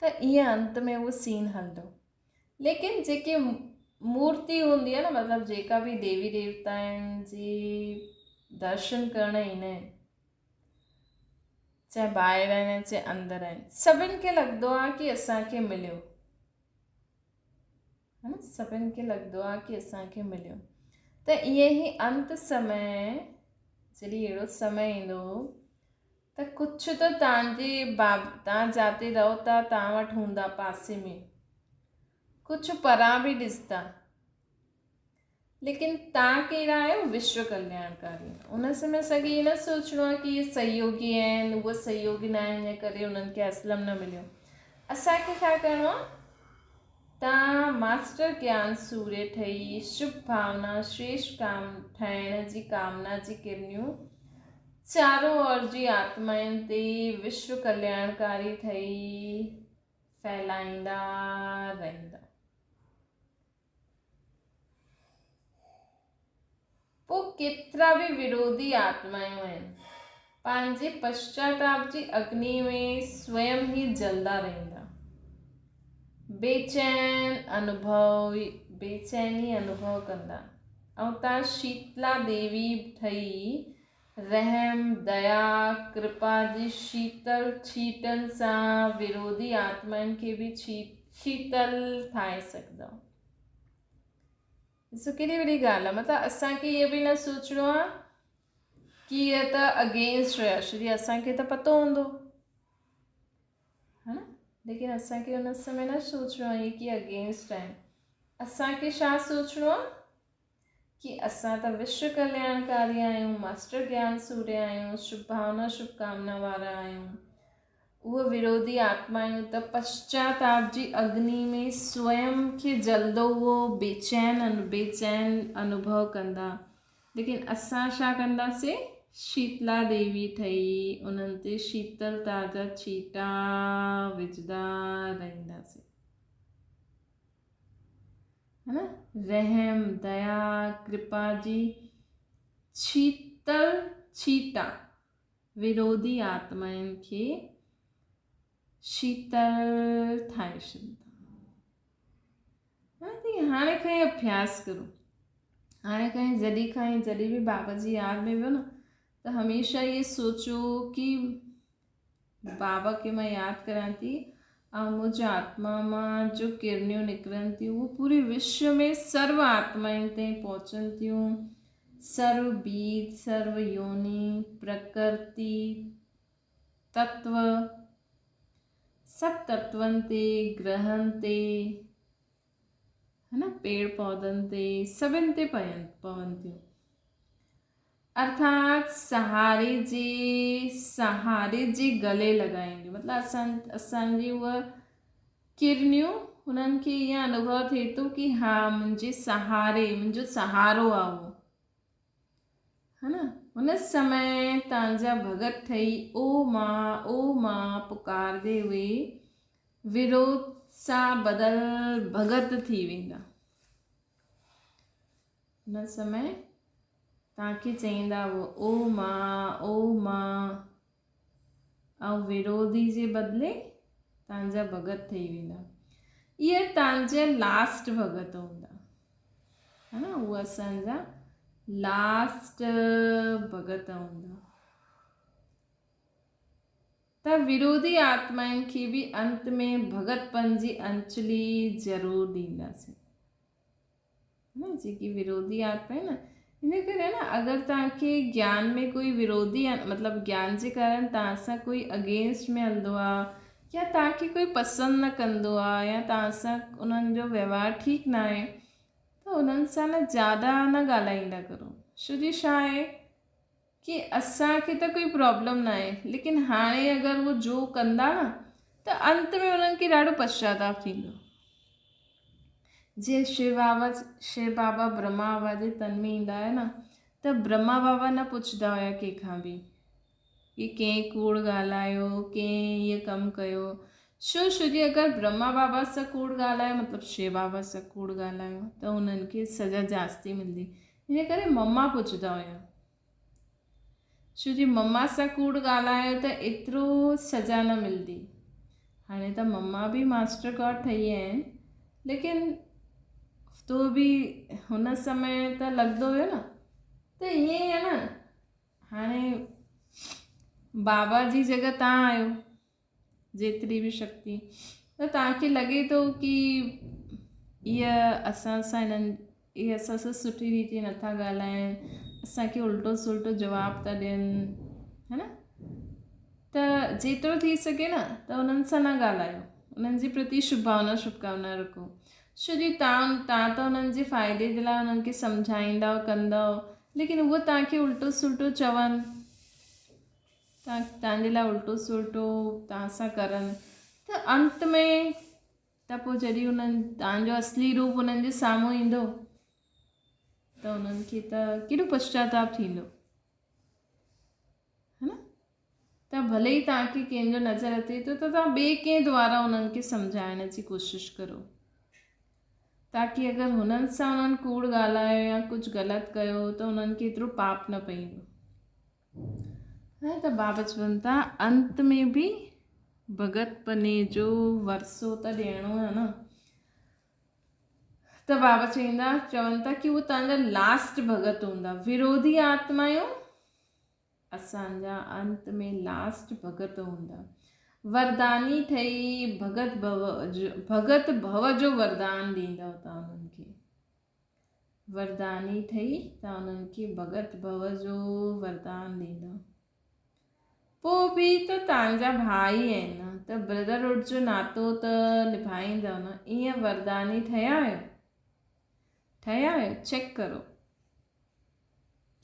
त ईअं अंत में उहो सीन हलंदो। लेकिन जेके मूर्ति हूंदी आहे न, मतिलबु जेका बि देवी देवताउनि जी दर्शन करण ईंदा आहिनि, चाहे ॿाहिरि आहिनि चाहे अंदरि आहिनि, सभिनि खे लॻंदो आहे कि असांखे मिलियो, है न, सभिनि खे लॻंदो आहे कि असांखे मिलियो। त ईअं ई अंत समय जॾहिं अहिड़ो समय ईंदो त कुझु त तव्हां जिते रहो था तव्हां वटि हूंदा पासे में, कुझु परां बि ॾिसंदा, लेकिन तव्हां कहिड़ा आहियो, विश्व कल्याणकारी। उन समय असांखे इहे न सोचणो आहे कि इहे सहयोगी आहिनि, उहे सहयोगी न आहिनि, इन करे उन्हनि खे असलम न मिलियो। असांखे छा करिणो आहे, तव्हां मास्टर ज्ञान सूर्य ठही शुभ भावना श्रेष्ठ ठहिण जी कामना जी किरणियूं चारों ओर जी आत्माउनि ते विश्व कल्याणकारी ठही फैलाईंदा रहंदा। पोइ केतिरा बि विरोधी आत्मायूं आहिनि, पंहिंजे पश्चाताप जी अग्नि में स्वयं ई जलदा रहंदा, बेचैनी अनुभव कंदा। ऐं तव्हां शीतला देवी ठही रहम दया कृपा जी शीतल छीटनि सां विरोधी आत्माउनि खे बि शीतल ठाहे सघंदव। ॾिसो केॾी वॾी ॻाल्हि आहे। मतिलबु असांखे इहो बि न सोचणो आहे कि इहा त अगेंस्ट हुया, श्री असांखे त पतो हूंदो है न, लेकिन असांखे हुन समय न सोचणो आहे कि अगेंस्ट आहिनि। असांखे छा सोचणो आहे कि असां त विश्व कल्याणकारी आहियूं, मास्टर ज्ञान सूर्य आहियूं, शुभ भावना शुभ कामना वारा आहियूं। उहे विरोधी आत्मायूं त पश्चाताप जी अग्नि में स्वयं खे जलदो उहो बेचैन अनुभव कंदा, लेकिन असां छा कंदासीं, शीतला देवी ठही उन्हनि ते शीतलता जा छीटा विझंदा रहंदासीं, है न, रहम दया कृपा जी शीतल छीटा विरोधी आत्माउनि खे शीतल ठाहे छॾींदा। हाणे खां ई अभ्यास करो। हाणे खां ई जॾहिं बि बाबा जी यादि में वियो न त हमेशह इहे सोचो कि बाबा खे मां यादि करां थी ऐं मुंहिंजी आत्मा मां जो किरणियूं निकिरनि थियूं उहे पूरे विश्व में सर्व आत्माउनि ताईं पहुचनि थियूं। सर्व बीज सर्व योनि प्रकृति तत्व सभु तत्वनि ते, ग्रहनि ते, है न, पेड़ पौधनि ते, सभिनि ते पवनि थियूं। अर्थात सहारे जे गले लॻाईंदियूं, मतिलबु असांजी उहा किरनियूं हुननि खे ईअं अनुभव थिए थो कि हा मुंहिंजे सहारे, मुंहिंजो सहारो आहे उहो, है न। हुन समय तव्हांजा भगत ठही ओ मां पुकारंदे हुए विरोध सां बदल भगत थी वेंदा। हुन समय तव्हांखे चईंदा हुआ ओ मां, ऐं विरोधी जे बदिले तव्हांजा भगत ठही वेंदा। इहे तव्हांजा लास्ट भगत हूंदा, है न, उहे असांजा लास्ट भगत हूंदा। त विरोधी आत्माउनि खे बि अंत में भगतपन जी अंजलि ज़रूरु ॾींदासीं। न जेकी विरोधी आत्मा आहे न, इन करे न अगरि तव्हांखे ज्ञान में कोई विरोधी मतिलबु ज्ञान जे कारण तव्हां सां कोई अगेंस्ट में हलंदो आहे या तव्हांखे कोई पसंदि न कंदो आहे या तव्हां सां उन्हनि जो व्यवहार ठीकु न आहे, त उन्हनि सां न ज़्यादा न ॻाल्हाईंदा करो। छो जी छा आहे कि असांखे त कोई प्रॉब्लम न आहे, लेकिन हाणे अगरि उहो जो कंदा न त अंत में उन्हनि खे ॾाढो पश्चाताप थींदो। जे शिव बाबा ब्रह्मा बाबा जे तन में ईंदा हुआ न, त ब्रह्मा बाबा न पुछंदा हुया कंहिंखां बि कि कंहिं कूड़ ॻाल्हायो, कंहिं ईअं कमु कयो। छो जी अगरि ब्रह्मा बाबा सां कूड़ ॻाल्हायो मतिलबु शिव बाबा सां कूड़ ॻाल्हायो त उन्हनि खे सज़ा जास्ती मिलंदी। इन करे मम्मा पुछंदा हुया, छो जी मम्मा सां कूड़ ॻाल्हायो त एतिरो सज़ा न मिलंदी। हाणे त मम्मा बि मास्टर गॉड ठही विया आहिनि, लेकिन तो बि हुन समय त लॻंदो हुयो न, त ईअं ई आहे न। हाणे बाबा जी जॻह तव्हां आहियो, जेतिरी बि शक्ति, त तव्हांखे लॻे थो कि इहा असां सां सुठी रीति नथा ॻाल्हाइनि, असांखे उल्टो सुल्टो जवाब था ॾियनि, है न। त जेतिरो थी सघे न त उन्हनि सां न ॻाल्हायो, उन्हनि जे प्रति शुभकामना रखो। छो जी तव्हां त उन्हनि जे फ़ाइदे जे लाइ उन्हनि खे सम्झाईंदव कंदव, लेकिन उहो तव्हांखे उल्टो सुल्टो चवनि, तव्हांजे लाइ उल्टो सुल्टो तव्हां सां करनि, त अंत में त पोइ जॾहिं उन्हनि तव्हांजो असली रूप उन्हनि जे साम्हूं ईंदो त उन्हनि खे त केॾो पश्चाताप थींदो, है न। त भले ई तव्हांखे कंहिंजो नज़र अचे थो त तव्हां ॿिए कंहिं द्वारा उन्हनि खे सम्झाइण जी कोशिशि करो, ताकी अगरि हुननि सां उन्हनि कूड़ ॻाल्हायो या कुझु ग़लति कयो त उन्हनि खे एतिरो पाप न पईंदो। त बाबा चवनि था अंत में बि भगतपने जो वरसो त ॾियणो आहे न। त बाबा चवनि था कि उहो तव्हांजा लास्ट भगत हूंदा। विरोधी आत्मायूं असांजा अंत में लास्ट भगत हूंदा। वरदानी ठही भगत भव जो वरदान ॾींदव तव्हां उन्हनि खे। वरदानी ठही तव्हां उन्हनि खे भगत भव जो वरदान ॾींदव। पोइ बि त तव्हांजा भाई आहिनि न, त ब्रदरहुड जो नातो त निभाईंदव न। ईअं वरदानी ठहिया आहियो, चेक करो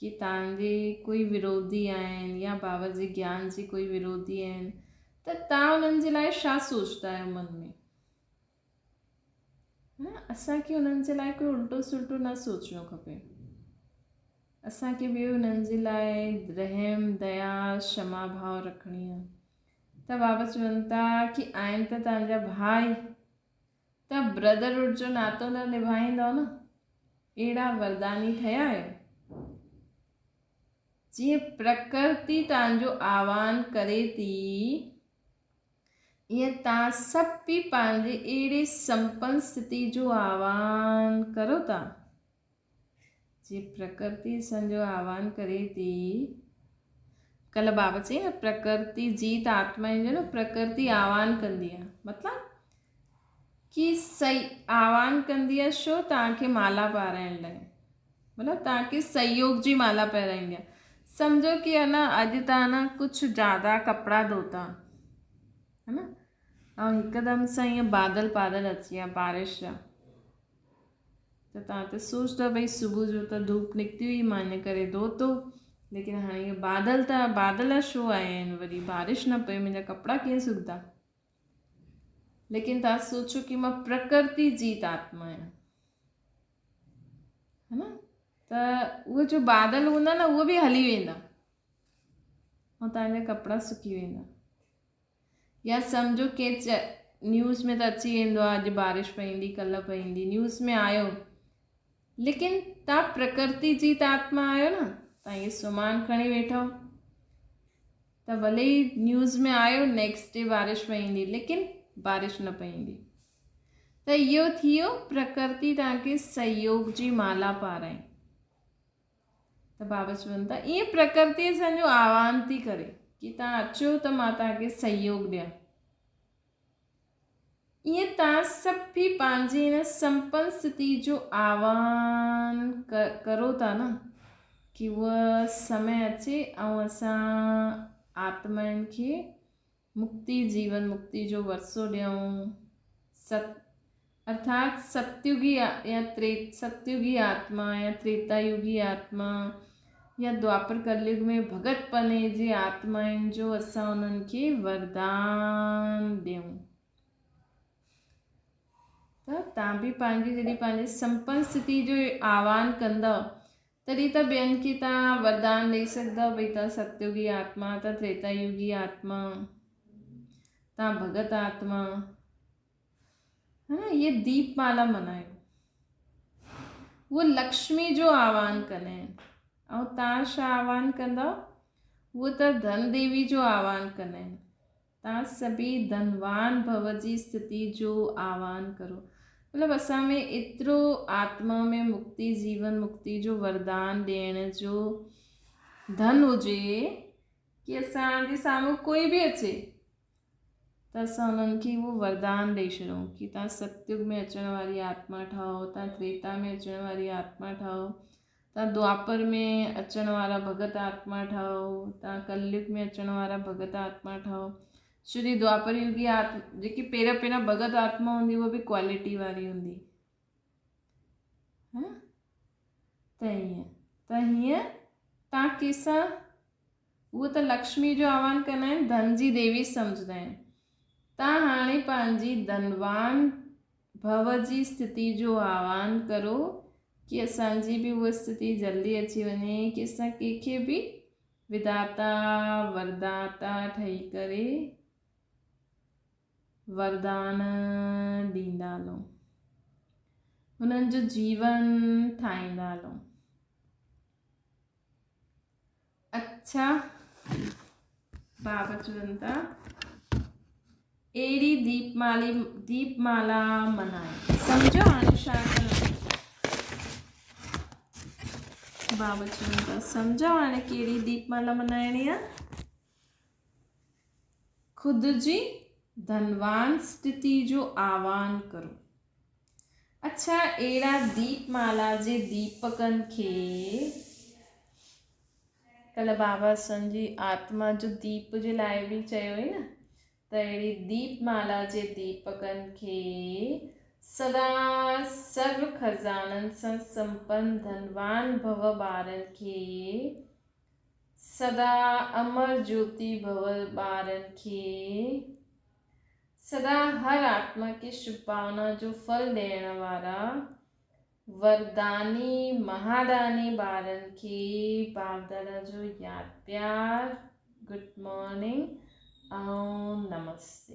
कि तव्हांजे कोई विरोधी आहिनि या बाबा जे ज्ञान जी कोई विरोधी आहिनि, त तव्हां उन्हनि जे लाइ छा सोचंदा आहियो मन में। असांखे उन्हनि जे लाइ कोई उल्टो सुल्टो न सोचणो खपे। असांखे बि उन्हनि जे लाइ रहम दया क्षमा भाव रखणी आहे। त बाबा चवनि था कि आहिनि त तव्हांजा भाई, त ब्रदरहुड जो नातो न निभाईंदव न। अहिड़ा वरदानी ठहिया आहियो। जीअं प्रकृति तव्हांजो आह्वान करे थी, ईअं तव्हां सभु बि पंहिंजे अहिड़े संपन्न स्थिति जो आह्वान करो था। जीअं प्रकृति असांजो आह्वान करे थी, कल्ह बाबा चई न प्रकृति जीत आत्माउनि जो न प्रकृति आह्वान कंदी आहे, मतिलबु कि सही आह्वान कंदी आहे। छो तव्हांखे माला पाराइण लाइ, मतिलबु तव्हांखे सहयोग जी माला पाराईंदी आहे। सम्झो कि है न अॼु तव्हां न कुझु ज़्यादा कपिड़ा धोता, है न, ऐं हिकदमि सां ईअं बादल बादल अची विया बारिश जा। त तव्हां त सोचंदव भई सुबुह जो त धूप निकिती हुई मां इन करे धोतो, लेकिन हाणे इहे बादल छो आया आहिनि, वरी बारिश न पई, मुंहिंजा कपिड़ा कीअं सुकंदा। लेकिन तव्हां सोचो कि मां प्रकृति जीत आत्मा आहियां, है न। त उहे जो बादल हूंदा न उहे बि हली वेंदा ऐं तव्हांजा कपिड़ा सुकी वेंदा। या सम्झो के न्यूज़ में त अची वेंदो आहे अॼु बारिश पवंदी कल्ह पवंदी, न्यूज़ में आयो, लेकिन तव्हां प्रकृति जीत आत्मा आहियो न। तव्हां इहे सामान खणी वेठो त भले ई न्यूज़ में आयो नेक्स्ट डे बारिश पवंदी, लेकिन बारिश न पवंदी। त इहो थी वियो प्रकृति तव्हांखे सहयोग जी माला पाराई। त बाबा चवनि था ईअं प्रकृति असांजो आह्वान थी करे कि तव्हां अचो त मां तव्हांखे सहयोग ॾियां। ईअं तव्हां सभु बि पंहिंजी हिन संपन्न स्थिति जो आह्वान करो था न कि उहा समय अचे ऐं असां आत्माउनि खे मुक्ति जीवन मुक्ति जो वरसो ॾियूं। अर्थात सत्युगी सत्युगी आत्मा या त्रेतायुगी आत्मा या द्वापर कलयुग में भगत पने जी आत्माउनि जो असां उन्हनि खे वरदान ॾियूं। त तव्हां बि पंहिंजी जॾहिं पंहिंजे संपन्न स्थिति जो आह्वान कंदव तॾहिं त ॿियनि खे तव्हां वरदान ॾेई सघंदव भई तव्हां सत्युगी आत्मा, तव्हां त्रेतायुगी आत्मा, तव्हां भगत आत्मा, है न। ये दीपमाला मल्हायो, उहो लक्ष्मी जो आह्वान कंदा आहिनि ऐं तव्हां छा आह्वान कंदव, उहो त धन देवी जो आह्वान कंदा आहिनि। तव्हां सभी धनवान भव जी स्थिति जो आह्वान करो। मतिलबु असां में एतिरो आत्मा में मुक्ति जीवन मुक्ति जो वरदान ॾियण जो धन हुजे कि असांजे साम्हूं कोई बि अचे त असां उन्हनि खे उहो वरदान ॾेई छॾूं कि तव्हां सतयुग में अचण वारी आत्मा ठहो, तव्हां त्रेता में अचण वारी आत्मा ठहो, तव्हां द्वापर में अचण वारा भगत आत्मा ठहो, तव्हां कलयुग में अचण वारा भगत आत्मा ठहो। श्री द्वापर युगी आत्मा जेकी पहिरियों भगत आत्मा हूंदी उहा बि क्वालिटी वारी हूंदी, है न। त हीअं तव्हां कंहिंसां, उहो त लक्ष्मी जो आह्वान कंदा आहिनि, धन जी देवी सम्झंदा आहिनि। तव्हां हाणे पंहिंजी धनवान भव जी स्थिति जो आह्वान करो कि असांजी बि उहा स्थिति जल्दी अची वञे कि असां कंहिंखे बि विधाता वरदाता ठही करे वरदान ॾींदा हलूं, हुननि जो जीवन ठाहींदा हलूं। अच्छा, बाबा चवनि था अहिड़ी दीपमाला मल्हाए। सम्झो हाणे छा करणु, बाबा चवनि था सम्झो हाणे कहिड़ी दीपमाला मल्हाइणी आहे। ख़ुदि जी धनवान स्थिति जो आह्वान करो। अच्छा, अहिड़ा दीपमाला जे दीपकनि खे कल्ह बाबा असांजी आत्मा जो दीप जे लाइ बि चयो हुई न, त अहिड़ी दीपमाला जे दीपकनि खे सदा सर्व खज़ाननि सां संपन्न धनवान भव ॿारनि खे, सदा अमर ज्योति भव ॿारनि खे, सदा हर आत्मा खे शुभ भावना जो फल ॾियण वारा वरदानी महादानी ॿारनि खे बाप दादा जो यादि प्यार, गुड मॉर्निंग ऐं नमस्ते।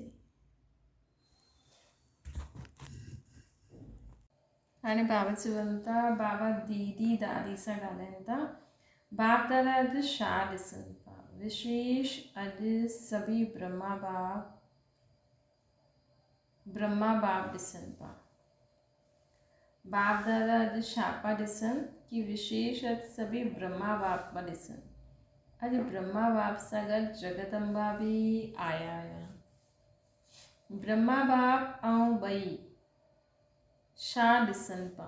हाणे बाबा चवनि था, बाबा दीदी दादी सां ॻाल्हाइनि था, बाप दादा अॼु छा ॾिसनि था। विशेष अॼु सभी ब्रह्मा बाप ॾिसनि था। बाप दादा अॼु छा पिया ॾिसनि कि विशेष अॼु सभी ब्रह्मा बाप पिया ॾिसनि। अॼु ब्रह्मा बाप सां गॾु जगदम्बा बि आया हुया। ब्रह्मा बाप ऐं ॿई छा ॾिसनि पिया।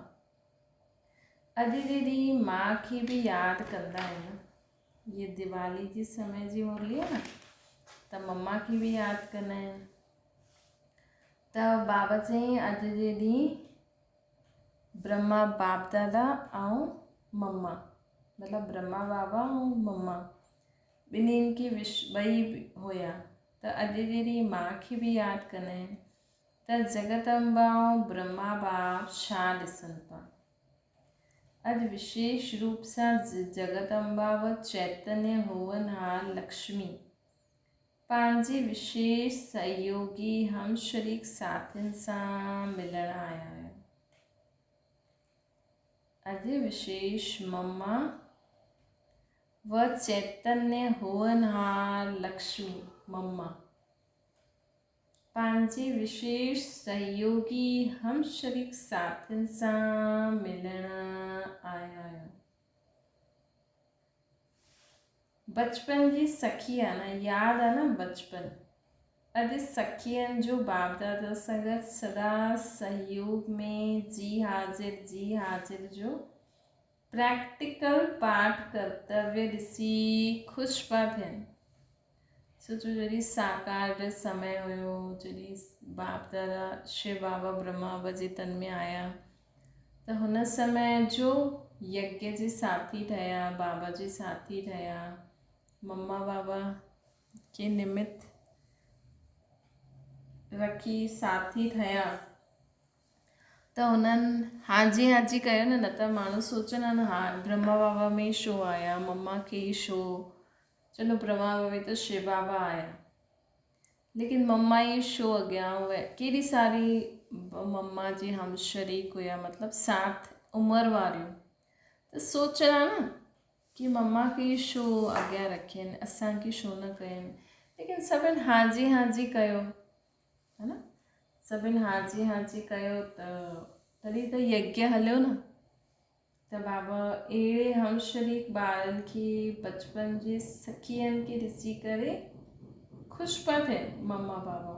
अॼु जे ॾींहुं माउ खे बि यादि कंदा आहिनि। ये दिवाली जे समय जी मुरली आहे न, त मम्मा खे बि यादि कंदा आहिनि। त बाबा चई अॼु जे ॾींहुं ब्रह्मा बाप दादा ऐं मम्मा मतिलबु ब्रह्मा बाबा ऐं मम्मा ॿिन्हिनि खे ॿई हुया त अॼु जे ॾींहुं मां खे बि यादि कंदा आहिनि त जगदम्बा ऐं ब्रह्मा बाप छा ॾिसनि पिया। अॼु विशेष रूप सां जगदम्बा व चैतन्य होवनहार लक्ष्मी पंहिंजे विशेष सहयोगी हम शरीक साथियुनि सां मिलण आया आहिनि। अॼु विशेष मम्मा व चैतन्य होवनहार लक्ष्मी मम्मा पंहिंजे विशेष सहयोगी हम शरीक साथियुनि सां मिलण आया आहिनि। बचपन जी सखी आहे न, यादि आहे न बचपन। अॼु सखियनि जो बाप दादा सां गॾु सदा सहयोग में जी हाज़िर जो प्रैक्टिकल पाठ कर्तव्य ॾिसी ख़ुशि पिया थियनि। सोचो जॾहिं साकार जो समय हुयो, जॾहिं बाप दादा शिव बाबा ब्रह्मा बाबा जे तन में आया त हुन समय जो यज्ञ जे साथी ठहिया, बाबा जे साथी ठहिया, मम्मा बाबा के निमित्त रखी साथी ठहिया त हुननि हाजी कयो न त माण्हू सोचंदा न हा ब्रह्मा बाबा में छो आया, मम्मा खे छो, चलो ब्रह्मा बाबा तो शिव बाबा आया, लेकिन मम्मा ई छो अॻियां हुआ। केॾी सारी मम्मा जे हम शरीक हुया, मतिलबु साथ उमिरि वारियूं, त सोचंदा न कि मम्मा खे छो अॻियां रखियनि, असांखे छो न कयनि, लेकिन सभिनि हाजी कयो, है न, सभिनि हाजी कयो त तॾहिं त यज्ञ हलियो न। त बाबा अहिड़े हम शरीक ॿारनि खे बचपन जे सखियनि खे ॾिसी करे ख़ुशि पिया थियनि। मम्मा बाबा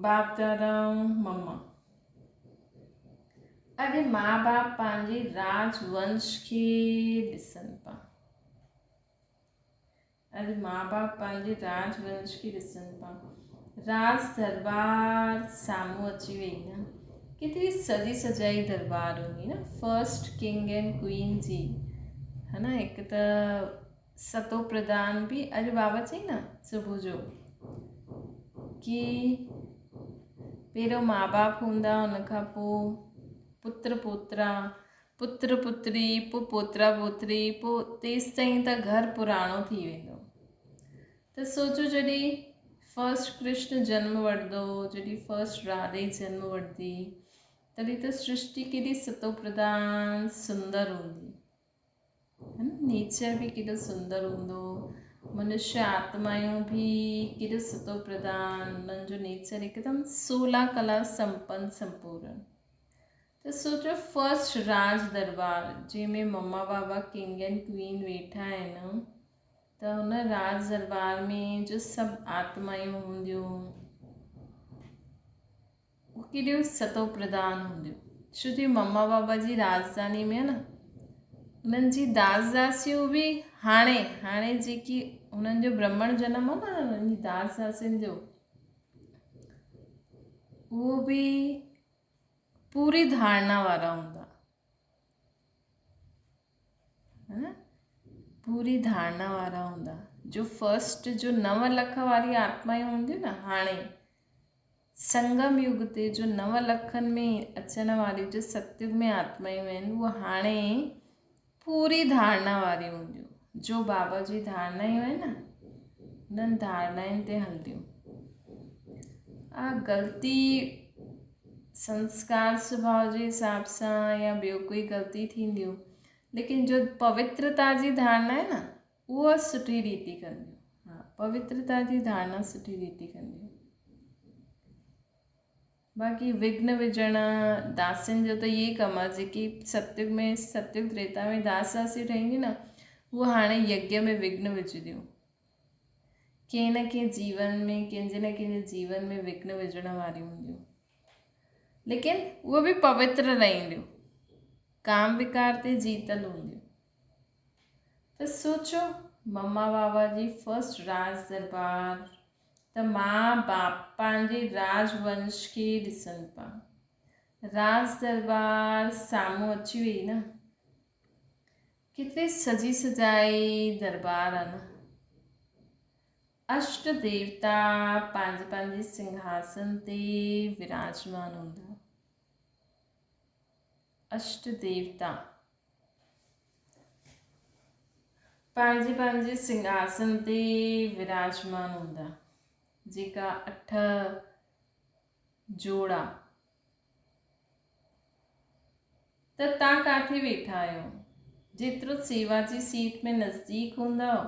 बाप दादा मम्मा अॼु माँ बाप पंहिंजे राजवंश खे ॾिसनि पिया। अॼु माँ बाप पंहिंजे राजवंश खे ॾिसनि पिया। राज दरबार साम्हूं अची वई न, केतिरी सजी सजाई दरबार हूंदी न, फर्स्ट किंग एंड क्वीन जी, है न। हिकु त सतो प्रधान बि अॼु बाबा चई न सुबुह जो कि पहिरियों माँ बाप हूंदा, हुन खां पोइ पुत्र पोत्रा, पुत्र पुत्री, पोइ पोतरा पोतरी, पोइ तेसि ताईं त घर पुराणो थी वेंदो। त सोचो जॾहिं फर्स्ट कृष्ण जन्म वठंदो, जॾहिं फर्स्ट राधे जन्म वठंदी, तॾहिं त सृष्टि केॾी सतो प्रधान सुंदर हूंदी, है न। नेचर भी केॾो सुंदर हूंदो, मनुष्य आत्मायूं भी केॾो सतो प्रधान, उन्हनि जो नेचर हिकदमि 16 कला संपन्न संपूर्ण। त सोचो फर्स्ट राज दरबार जंहिंमें मम्मा बाबा किंग एंड क्वीन वेठा आहिनि, त हुन राज दरबार में जो सभु आत्मायूं हूंदियूं उहो केॾियूं सतो प्रधान हूंदियूं। छो जो मम्मा बाबा जी राजधानी में न, उन्हनि जी दास दासियूं बि हाणे जेकी उन्हनि जो ब्राह्मण जनम हो न, उन्हनि जी दास दासियुनि जो, उहो बि पूरी धारणा वारा हूंदा, है न, पूरी धारणा वारा हूंदा। जो फर्स्ट जो 9 लख वारी आत्मायूं हूंदियूं न, हाणे संगम युग ते जो 9 लखनि में अचण वारी जो सतयुग में आत्मायूं आहिनि, उहे हाणे पूरी धारणा वारी हूंदियूं। जो बाबा जी धारणायूं आहिनि न, उन्हनि धारणाउनि ते हलंदियूं। ग़लती संस्कार स्वभाव जे हिसाब सां या ॿियो कोई ग़लती थींदियूं, लेकिन जो पवित्रता जी धारणा आहे न, उहा सुठी रीति कंदियूं। पवित्रता जी धारणा सुठी रीति कंदियूं। बाक़ी विघ्न विझण दासियुनि जो त इहे कमु आहे, जेकी सतयुग त्रेता में दास दासी ठहींदियूं न, उहा हाणे यज्ञ में विघ्न विझंदियूं। कंहिं न कंहिं जीवन में, कंहिंजे न कंहिंजे जीवन में विघ्न विझण वारियूं हूंदियूं, लेकिन उहे बि पवित्र रहंदियूं, काम विकार ते जीतल हूंदियूं। त सोचो मम्मा बाबा जी फर्स्ट राज दरबार त माँ बाप पंहिंजे राजवंश खे ॾिसनि पिया। राज दरबार साम्हूं अची वई न। केतिरे सजी सजाई दरबार आहे न। अष्ट देवता पंहिंजे पंहिंजे सिंहासन ते विराजमान हूंदा। अष्ट देवता पंहिंजे पंहिंजे सिंहासन ते विराजमान हूंदा, जेका 8 जोड़ा। त तव्हां काथे वेठा आहियो? जेतिरो सेवा जी सीट में नज़दीक हूंदव,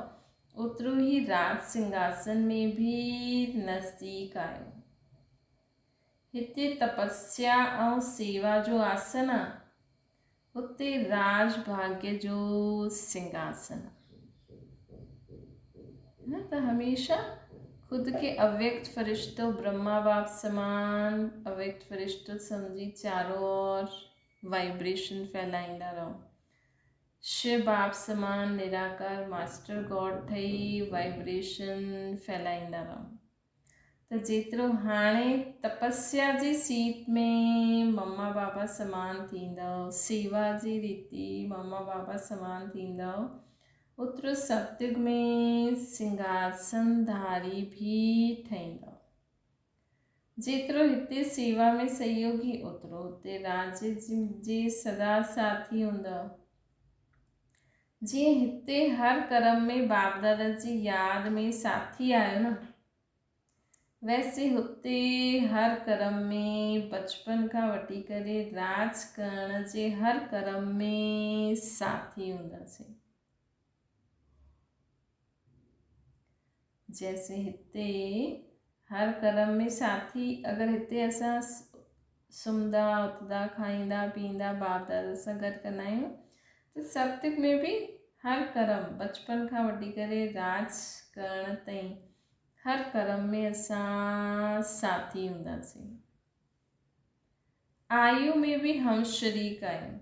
ओतिरो ही राज सिंहासन में भी नज़दीक आहियो। हिते तपस्या ऐं सेवा जो आसन आहे, उते राज भाग्य जो सिंहासन। न त हमेशा खुद के अव्यक्त फरिश्तो ब्रह्मा बाप समान अव्यक्त फरिश्तो समझी चारों ओर वाइब्रेशन फैलाईंदा रहो। शिव बाप समान निराकार मास्टर गॉड ठही वाइब्रेशन फैलाईंदा रहो। त जेतिरो हाणे तपस्या जी सीट में मम्मा बाबा समान थींदव, सेवा जी रीति मम्मा बाबा समान थींदव, ओतिरो सत्युग में सिंहासन धारी भी ठहींदव। जेतिरो हिते सेवा में सहयोगी, ओतिरो हुते राज्य जे सदा साथी हूंदव। जीअं हिते हर कर्म में बाप दादा जी याद में साथी आयो न, वैसे हुते हर कर्म में बचपन खां वठी करे राज करण जे हर कर्म में साथी हूंदासीं। जैसे हिते हर कर्म में साथी, अगर हिते असां सुम्हंदा उथंदा खाईंदा पींदा बाप दादा सां गॾु कंदा आहियूं, त सत्युग में भी हर कर्म बचपन खां वठी करे राज करण ताईं हर कर्म में असां साथी हूंदासीं। आयु में भी हम शरीक आहियूं।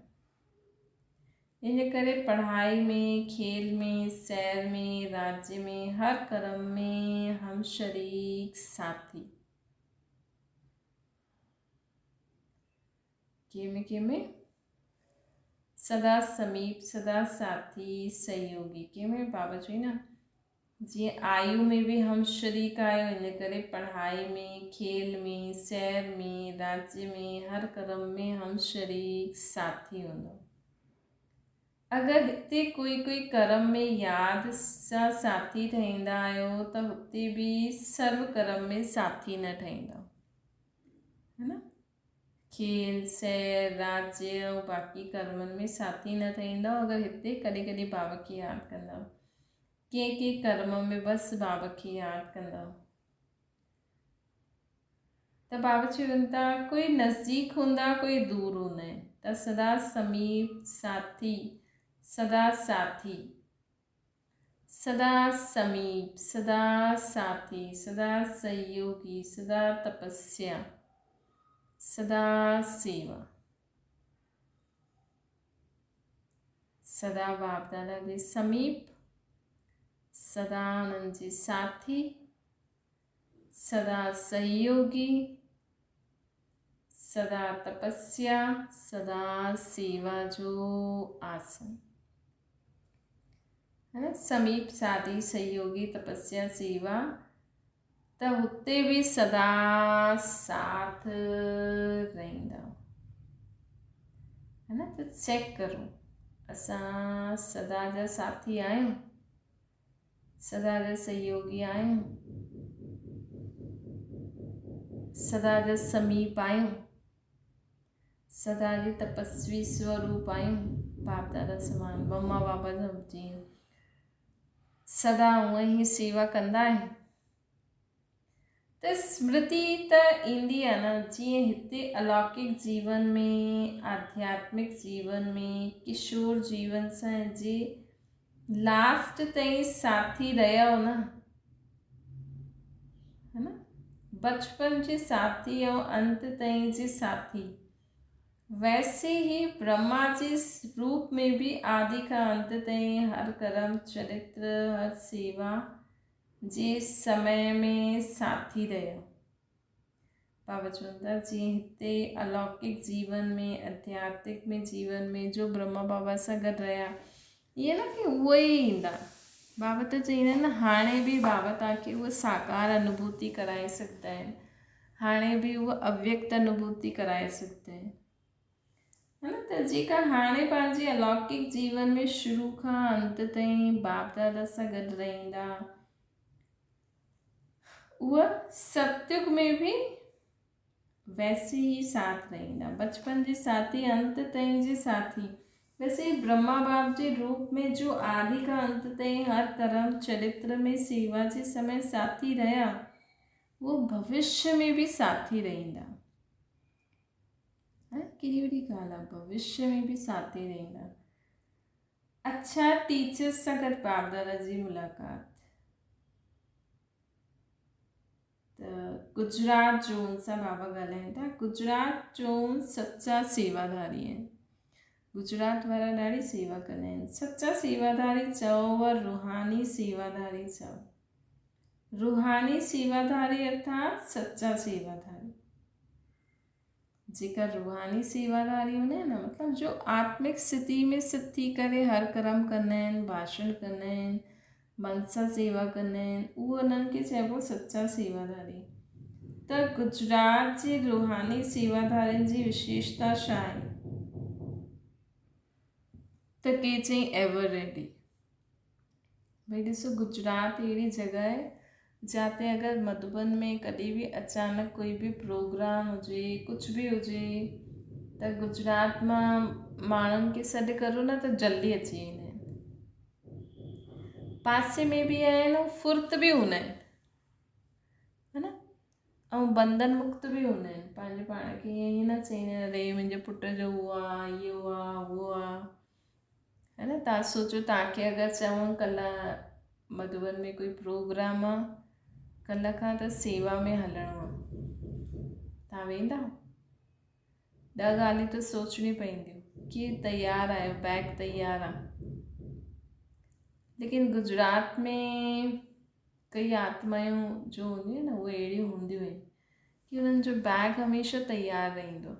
इन करे पढ़ाई में, खेल में, सैर में, राज्य में, हर कर्म में हम शरीक साथी। केमें सदा समीप, सदा साथी, सहयोगी। केमें बाबा चई न, जीअं आयु में भी हम शरीक आहियो, इन करे पढ़ाई में, खेल में, सैर में, राज्य में, हर कर्म में हम शरीक साथी हूंदो। अगर हिते कोई कर्म में याद सां साथी ठहींदा आहियो, त हुते भी सर्व कर्म में साथी न ठहींदव, है न। खेल सैर राज्य ऐं बाक़ी कर्मनि में साथी न ठहींदव अगर हिते कॾहिं कॾहिं बाबा खे यादि कंदव। कंहिं कर्म में बसि बाबा खे यादि कंदव। त बाबा चवनि था, कोई नज़दीक हूंदा, कोई दूर हूंदा आहिनि, त सदा समीप साथी, सदा साथी, सदा समीप, सदा साथी, सदा सहयोगी, सदा तपस्या, सदा सेवा, सदा बाप दादा जे समीप, सदा उन्हनि जे साथी, सदा सहयोगी, सदा तपस्या, सदा सेवा जो आसन, है ना। समीप साथी सहयोगी तपस्या सेवा, त हुते भी सदा साथ रहंदा, है ना। तो चेक करो, असां सदा जा साथी आहियूं, सदा जा सहयोगी आहियूं, सदा जा समीप आहियूं, सदा जे तपस्वी स्वरूप आहियूं, बाप दादा समान मम्मा बाबा जीअं सदा उअं ई सेवा कंदा आहियूं। त स्मृति त ईंदी आहे न, जीअं हिते अलौकिक जीवन में, आध्यात्मिक जीवन में, किशोर जीवन सां जे लास्ट ताईं साथी रहियो न, है न। बचपन जे साथी और अंत ताईं जे साथी, वैसे ही ब्रह्मा जी रूप में भी आदि का अंत ताईं हर कर्म चरित्र हर सेवा जे समय में साथी रहियो। बाबा चवनि था जीअं हिते अलौकिक जीवन में, आध्यात्मिक में जीवन में जो ब्रह्मा बाबा सां गॾु रहिया, ईअं न की उहो ई ईंदा। बाबा त चईंदा आहिनि हाणे बि बाबा तव्हांखे उहा साकार अनुभूति कराए सघंदा आहिनि, हाणे बि उहा अव्यक्त अनुभूति कराए सघंदा आहिनि, है न। त जेका हाणे पंहिंजे अलौकिक जीवन में शुरू खां अंत ताईं बाप दादा सां गॾु रहंदा, उहा सतयुग में भी वैसे ही साथ रहंदा, बचपन जे साथी, अंत ताईं जे साथी। वैसे ब्रह्मा बाप जे रूप में जो आदि का अंत ताईं हर कर्म चरित्र में सेवा जे समय साथी रहा, वो भविष्य में भी साथी रहंदा। केड़ी वॾी ॻाल्हि आहे, भविष्य में भी साथी रहंदा। अच्छा टीचर्स सां गॾु बाप दादा जी मुलाक़ात। त गुजरात जोन सां बाबा ॻाल्हाइनि था। गुजरात जोन सच्चा सेवादारी आहिनि। गुजरात वारा ॾाढी सेवा कंदा आहिनि। सच्चा सेवादारी चओ व रूहानी सेवादारी चओ। रूहानी सेवादारी अर्थात सच्चा सेवादारी। जेका रूहानी सेवादारी हूंदा आहिनि न, मतिलबु जो आत्मिक स्थिति में स्थित थी करे हर कर्म कंदा आहिनि, भाषण कंदा आहिनि, मन सां सेवा कंदा आहिनि, उहो उन्हनि खे चइबो सच्चा सेवादारी। त गुजरात जे रूहानी सेवादारियुनि जी विशेषता छा आहे? त के चई एवर रेडी। भई ॾिसो, गुजरात अहिड़ी जॻह आहे जाते अगरि मधुबन में कॾहिं भी अचानक कोई भी प्रोग्राम हुजे, कुछ भी हुजे, त गुजरात मां माण्हुनि खे सॾु करो न त जल्दी अची वेंदा आहिनि। पासे में भी आहिनि, फुर्त भी हूंदा आहिनि, है न, ऐं बंधन मुक्त भी हूंदा आहिनि। पंहिंजे पाण खे ईअं न चईंदा आहिनि अरे मुंहिंजे पुट जो उहो आहे, इहो आहे, उहो आहे, है न। तव्हां सोचो, तव्हांखे अगरि चवूं कल्ह मधुबन में कोई प्रोग्राम आहे, कल्ह खां त सेवा में हलणो आहे, तव्हां वेंदा? 10 ॻाल्हियूं त सोचणी पवंदियूं कि तयारु आहियो, बैग तयारु आहे। लेकिन गुजरात में कई आत्मायूं जो हूंदियूं आहिनि न, उहे अहिड़ियूं हूंदियूं आहिनि कि उन्हनि जो बैग हमेशह तयारु रहंदो।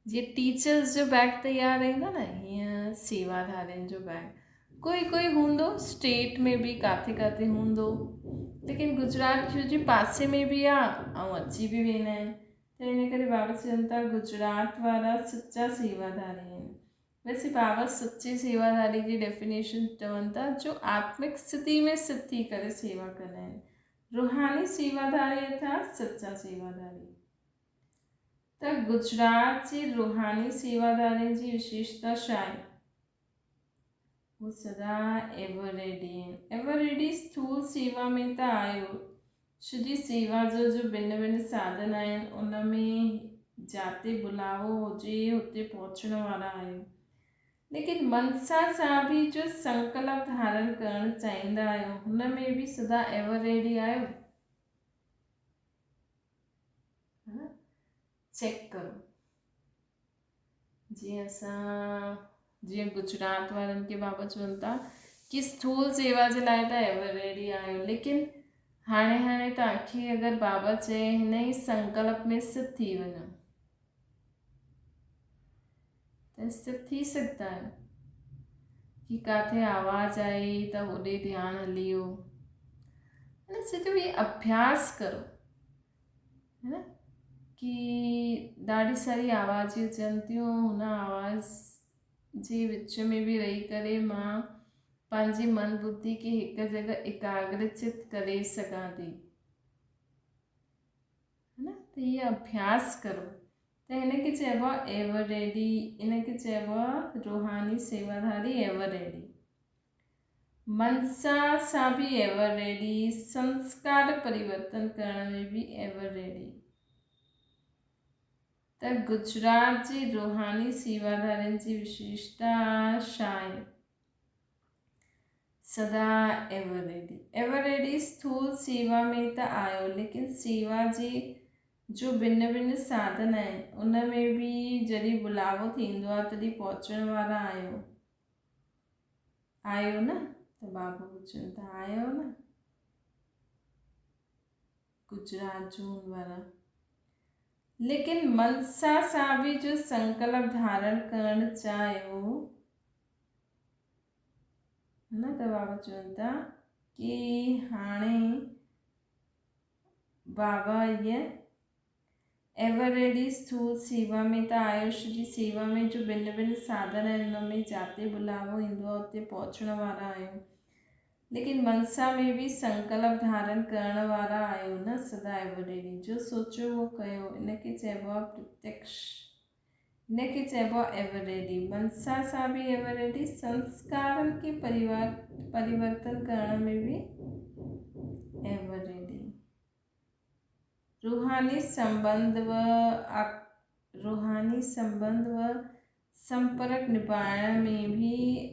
जीअं टीचर्स जो बैग तयारु रहंदो न, हीअं सेवादारियुनि जो बैग कोई कोई हूंदो, स्टेट में भी काथे काथे हूंदो, लेकिन गुजरात जे पासे में भी आहे ऐं अची भी वेंदा आहिनि। त इन करे बाबा चवनि था गुजरात वारा सच्चा सेवादारी आहिनि। वैसे बाबा सच्चे सेवादारी जी डेफिनेशन चवनि था जो आत्मिक स्थिति में स्थित थी करे सेवा कंदा आहिनि। रूहानी सेवादारी अर्थात सच्चा सेवादारी। त गुजरात जी रूहानी सेवादारियुनि जी विशेषता छा आहे? वो सदा एवर रेडी आहिनि। एवर रेडी स्थूल सेवा में त आहियो, शुद्धी सेवा जो भिन्न भिन्न साधन आहिनि, उन में जाते बुलावो हुजे हुते पहुचण वारा आहियो। लेकिन मनसा सां भी जो संकल्प धारण करणु चाहींदा आहियो, हुन में भी सदा एवर रेडी आहियो। चेक करो। जीअं गुजरात वारनि खे बाबा चवनि था कि स्थूल सेवा जे लाइ त एवर रेडी आहियो, लेकिन हाणे तव्हांखे अगरि बाबा चए हिन ई संकल्प में स्थित थी वञो त स्थित थी सघंदा आहियो कि काथे आवाज़ आई त होॾे ध्यानु हली वियो, है न। सिर्फ़ु ये अभ्यास करो, है न, कि ॾाढी सारी आवाज़ूं अचनि थियूं, हुन आवाज़ जे विच में भी रही करे मां पंहिंजी मन बुद्धि खे हिकु जॻह एकाग्रचित करे सघां थी, है न। त इहे अभ्यास करो। त हिनखे चइबो आहे एवर रेडी, इनखे चइबो आहे रूहानी सेवादारी एवर रेडी। मनसा सां भी एवर रेडी, संस्कार परिवर्तन करण में भी एवर रेडी। त गुजरात जी रूहानी सेवादारियुनि जी विशेषता छा आहे? सदा एवर रेडी। एवर रेडी स्थूल सेवा में त आहियो, लेकिन सेवा जे जो भिन्न भिन्न साधन आहिनि, उन में भी जॾहिं बुलावो थींदो आहे तॾहिं पहुचण वारा आहियो। आहियो न? त बाबा पुछनि था आहियो न? गुजरात जून वारा। लेकिन मनसा सां बि जो संकल्प धारण करणु चाहियो न, त बाबा चवनि था कि हाणे बाबा ये एवर रेडी स्थूल सेवा में त आयुष जी सेवा में जो भिन्न भिन्न साधन आहिनि हुन में जाते बुलावो ईंदो आहे उते पहुचण वारा आहियूं। लेकिन मनसा में भी संकल्प धारण करण वारा आहियो न, सदा एवर रेडी। जो सोचो वो कयो, इनके चइबो आहे प्रत्यक्ष, इनके चइबो आहे एवर रेडी। मनसा सां भी एवर रेडी, संस्कारनि के परिवर्तन करण में भी एवर रेडी। रूहानी संबंध व संपर्क निभाइण में भी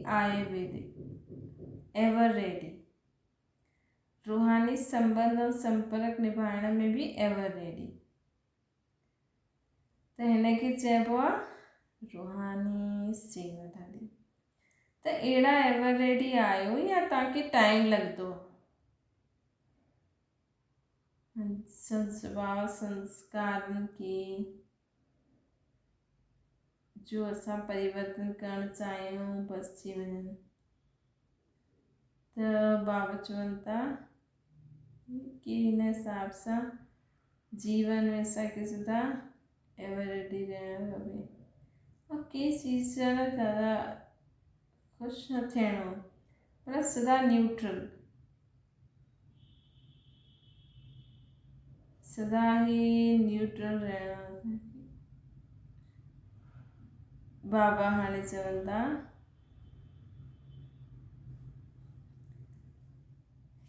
आयुर्वेदिक एवर रेडी। रूहानी संबंध और संपर्क निभाइण में भी एवर रेडी। त हिनखे चइबो आहे रूहानी सेवादारी। त अहिड़ा एवर रेडी आहियो या तव्हांखे टाइम लॻंदो? स्वभाव संस्कारनि के जो असां परिवर्तन करणु चाहियूं बसि थी वञनि। त बाबा चवनि था कि हिन हिसाब सां जीवन में असांखे सदा एवर रेडी रहणु खपे और कंहिं चीज़ सां न ज़्यादा ख़ुशि न थियणो, पर सदा न्यूट्रल, सदा ही न्यूट्रल रहणो। बाबा हाणे चवनि था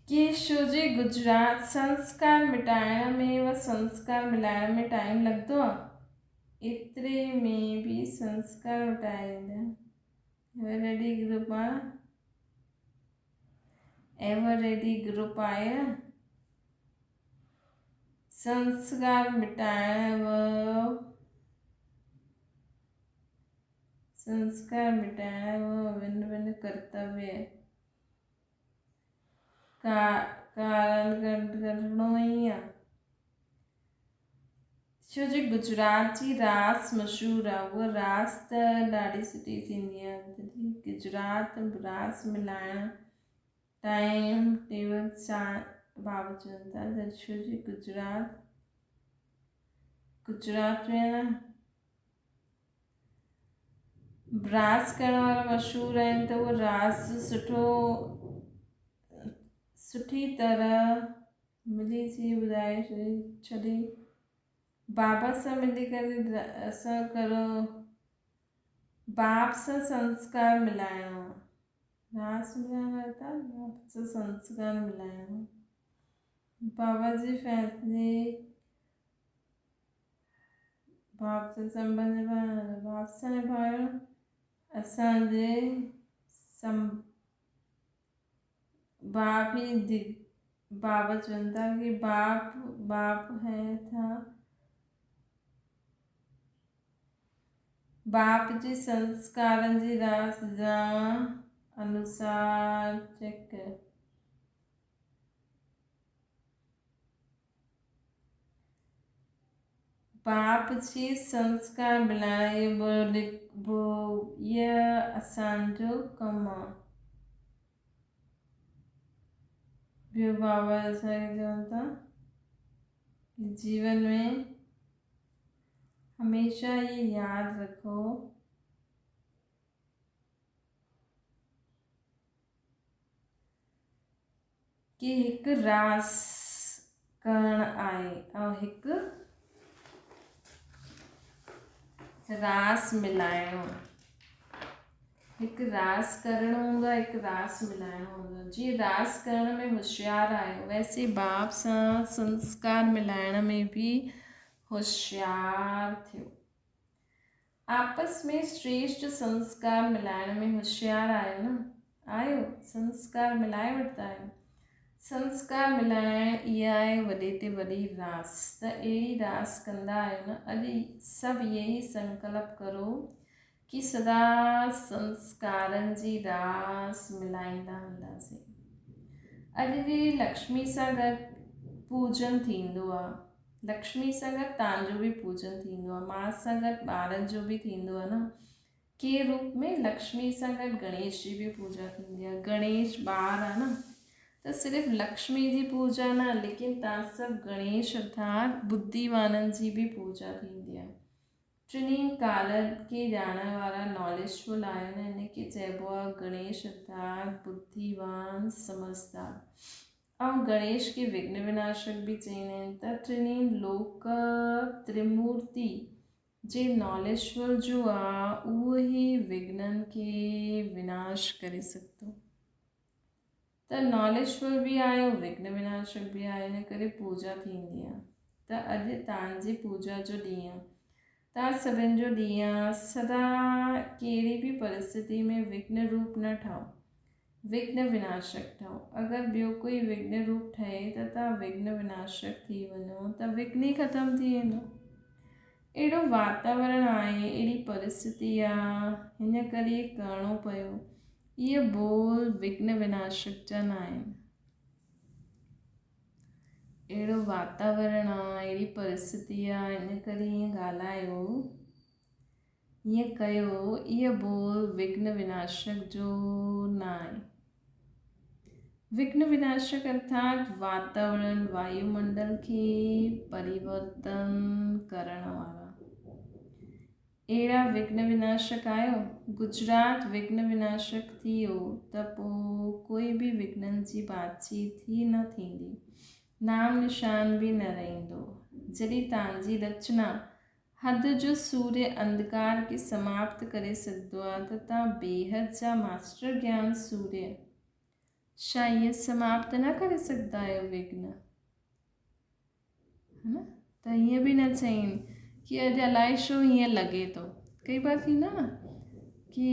कि छोजे गुजरात संस्कार मिटाइण में व संस्कार मिलाइण में टाइम लॻंदो आहे, एतिरे में भी संस्कार मिटाए ॾींदा। एवर रेडी ग्रुप आहे, एवर रेडी ग्रुप आहे न। संस्कार मिटाइण व भिन्न भिन्न कर्तव्य कारण करणो ई आहे। छो जो गुजरात जी रास मशहूरु आहे, उहा रास त ॾाढी सुठी थींदी आहे। गुजरात रास मिलाइण टाइम टेबल सां बाबा चवनि था त छो जो गुजरात में न रास करण वारा मशहूरु आहिनि, त उहो रास सुठी तरह मिली जी ॿुधाए छॾे। बाबा सां मिली करे असां करो, बाप सां संस्कार मिलाइणो, रास मिलाइण था बाप सां संस्कार मिलाइणो। बाबा जी फैसले बाप सां संबंध निभाइण, बाप सां निभाइण असांजे बाप ही बाबा चवनि था कि बाप है था, बाप जे संस्कारनि जी रास ॼाण अनुसार चेक बाप जी संस्कार मिलाइण इहो असांजो कमु आहे। ॿियो बाबा असांखे चवनि था कि जीवन में हमेशा ये यादि रखो कि हिकु रास करणु आहे ऐं हिकु रास मिलाइणो। हिकु रास करणो हूंदो आहे, हिकु रास मिलाइणो हूंदो आहे। जीअं रास करण में होशियारु आहियो, वैसे बाप सां संस्कार मिलाइण में भी होशियारु थियो। आपस में श्रेष्ठ संस्कार मिलाइण में होशियारु आहियो न, आहियो संस्कार मिलाए वठंदा आहियो। संस्कार मिलाइण इहा आहे वॾे ते वॾी रास। त अहिड़ी रास कंदा आहियो न। अॼु सभु यही संकल्प करो कि सदा संस्कारनि जी रास मिलाईंदा हलंदासीं। अॼु जी लक्ष्मी सां गॾु पूजन थींदो आहे। लक्ष्मी सां गॾु तव्हांजो बि पूजन थींदो आहे। मां सां गॾु ॿारनि जो बि थींदो आहे न। के रूप में लक्ष्मी सां गॾु गणेश जी बि पूजा थींदी आहे। गणेश ॿार आहे न, त सिर्फ़ु लक्ष्मी जी पूजा न, लेकिन तव्हां सभु गणेश अर्थात बुद्धिवाननि जी बि पूजा थींदी आहे। टिनी कालनि खे ॼाणण वारा नॉलेजफुल आहिनि। इनखे चइबो आहे गणेश अर्थात बुद्धिवान समझदार। ऐं गणेश खे विघ्न विनाशक बि चईंदा आहिनि। त टिनी लोक त्रिमूर्ति जे नॉलेजफुल जो आहे, उहो ई विघ्ननि खे विनाश करे सघंदो। त नॉलेजफुल बि आहियो, विघ्न विनाशक बि आहे, इन करे पूजा थींदी आहे। त अॼु तव्हांजी पूजा जो ॾींहुं आहे। तव्हां सभिनि जो ॾींहुं आहे। सदा कहिड़ी बि परिस्थिति में विघ्न रूप न ठहो, विघ्न विनाशक ठहो। अगरि ॿियो कोई विघ्न रूप ठहे त तव्हां विघ्न विनाशक थी वञो त विघ्न ई ख़तमु थी वेंदो। अहिड़ो वातावरण आहे, अहिड़ी परिस्थिति आहे, हिन करे करिणो पियो। इहे बोल विघ्न विनाशक जा न आहिनि। अहिड़ो वातावरण आहे, अहिड़ी परिस्थिति आहे, इन करे ईअं ॻाल्हायो, ईअं कयो। इहे बोल विघ्न विनाशक जो न आहे। विघ्न विनाशक अर्थात वातावरण वायुमंडल खे परिवर्तन करण वारा। अहिड़ा विघ्न विनाशक आहियो। गुजरात विघ्न विनाशक थी वियो त पोइ कोई बि विघ्ननि जी बातचीत ई न थींदी, नाम निशान बि न रहंदो। जॾहिं तव्हांजी रचना हद जो सूर्य अंधकार खे समाप्त करे सघंदो आहे त तव्हां बेहद जा मास्टर ज्ञान सूर्य छा ईअं समाप्त न करे सघंदा आहियो विघ्न, है न? त ईअं बि न चईनि कि अॼु अलाए छो हीअं लॻे थो। कई बार थींदो न कि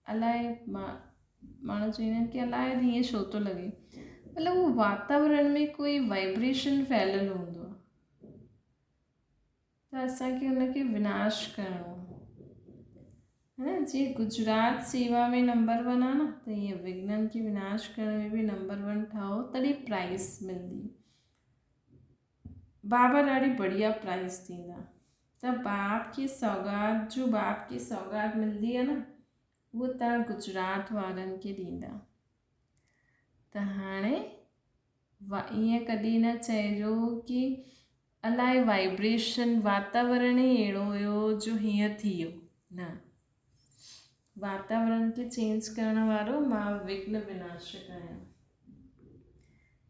अलाए माण्हू चवंदा आहिनि कि अलाए हीअं छो थो लॻे, मतिलबु उहो वातावरण में कोई वाइब्रेशन फैलियल हूंदो आहे, त असांखे हुनखे विनाश करिणो आहे, न? जीअं गुजरात सेवा में नंबर 1 आहे न, त ईअं विघ्ननि खे विनाश करण में बि नंबर 1 ठहो, तॾहिं प्राइज़ मिलंदी। बाबा ॾाढी बढ़िया प्राइज़ ॾींदा। त बाप खे सौगात जो बाप खे सौगात मिलंदी आहे न, उहो तव्हां गुजरात वारनि खे ॾींदा। त हाणे ईअं कॾहिं न चइजो कि अलाए वाइब्रेशन वातावरण ई अहिड़ो हुयो जो हीअं थी वियो, न। वातावरण खे चेंज करण वारो मां विघ्न विनाशक आहियां।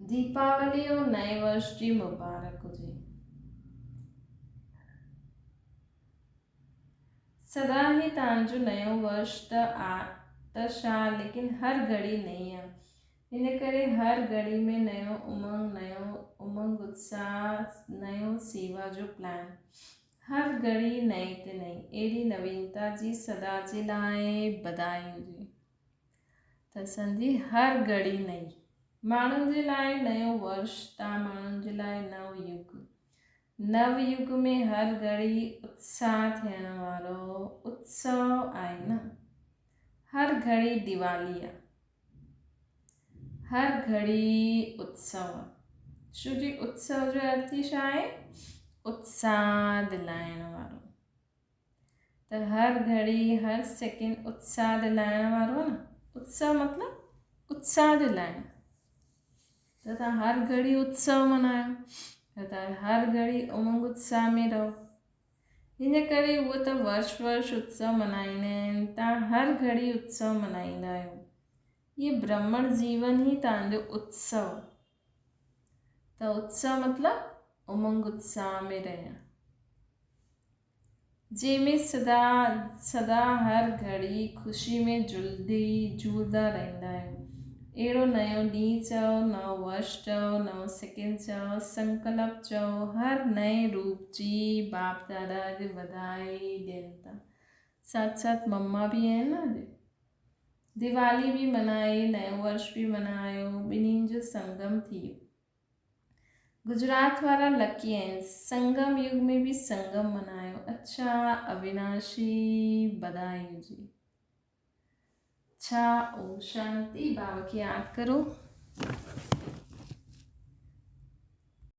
दीपावली और नए वर्ष जी मुबारक हुजे। सदा ही तव्हांजो नयो वर्ष त छा, लेकिन हर घड़ी नई आहे। हिन करे हर घड़ी में नयो उमंग उत्साह, नयो सेवा जो प्लान, हर घड़ी नई ते नई। अहिड़ी नवीनता जी सदा जे लाइ बधाई हुजे। त असांजी हर घड़ी नई, माण्हुनि जे लाइ नयो वर्ष, तव्हां माण्हुनि जे लाइ नव युग। नव युग में हर घड़ी उत्साह थियण वारो उत्सव आहे न। हर घड़ी दिवाली आहे, हर घड़ी उत्सव। छो जी उत्सव जो अर्थ ई छा आहे? उत्साह दिलाइण वारो। त हर घड़ी हर सेकेंड उत्साह दिलाइण वारो न। उत्सव मतिलबु उत्साह दिलाइण। त तव्हां हर घड़ी उत्सव मल्हायो, त तव्हां हर घड़ी उमंग उत्साह में रहो। हिन करे उहो त वर्ष उत्सव मल्हाईंदा आहिनि, तव्हां हर घड़ी उत्सव मल्हाईंदा आहियो। ये ब्राह्मण जीवन ही तव्हांजो उत्सव। त उत्सव मतिलबु उमंग उत्साह में रहणु, जंहिंमें सदा हर घड़ी ख़ुशी में झूलंदा रहंदा आहियो। अहिड़ो नयो ॾींहुं चओ, नओं वर्ष चओ, नओं सेकेंड चओ, संकल्प चओ, हर नए रूप जी बाप दादा अॼु बधाई ॾियनि था। साथ साथ मम्मा बि आहिनि न। अॼु दिवाली बि मल्हाई, नयो वर्ष बि मल्हायो, ॿिन्हिनि जो संगम थी वियो। गुजरात वारा लकी आहिनि, संगम युग में बि संगम मल्हायो। अच्छा, अविनाशी बधाई हुजे। छा ओम शांति। बाबा खे यादि करो।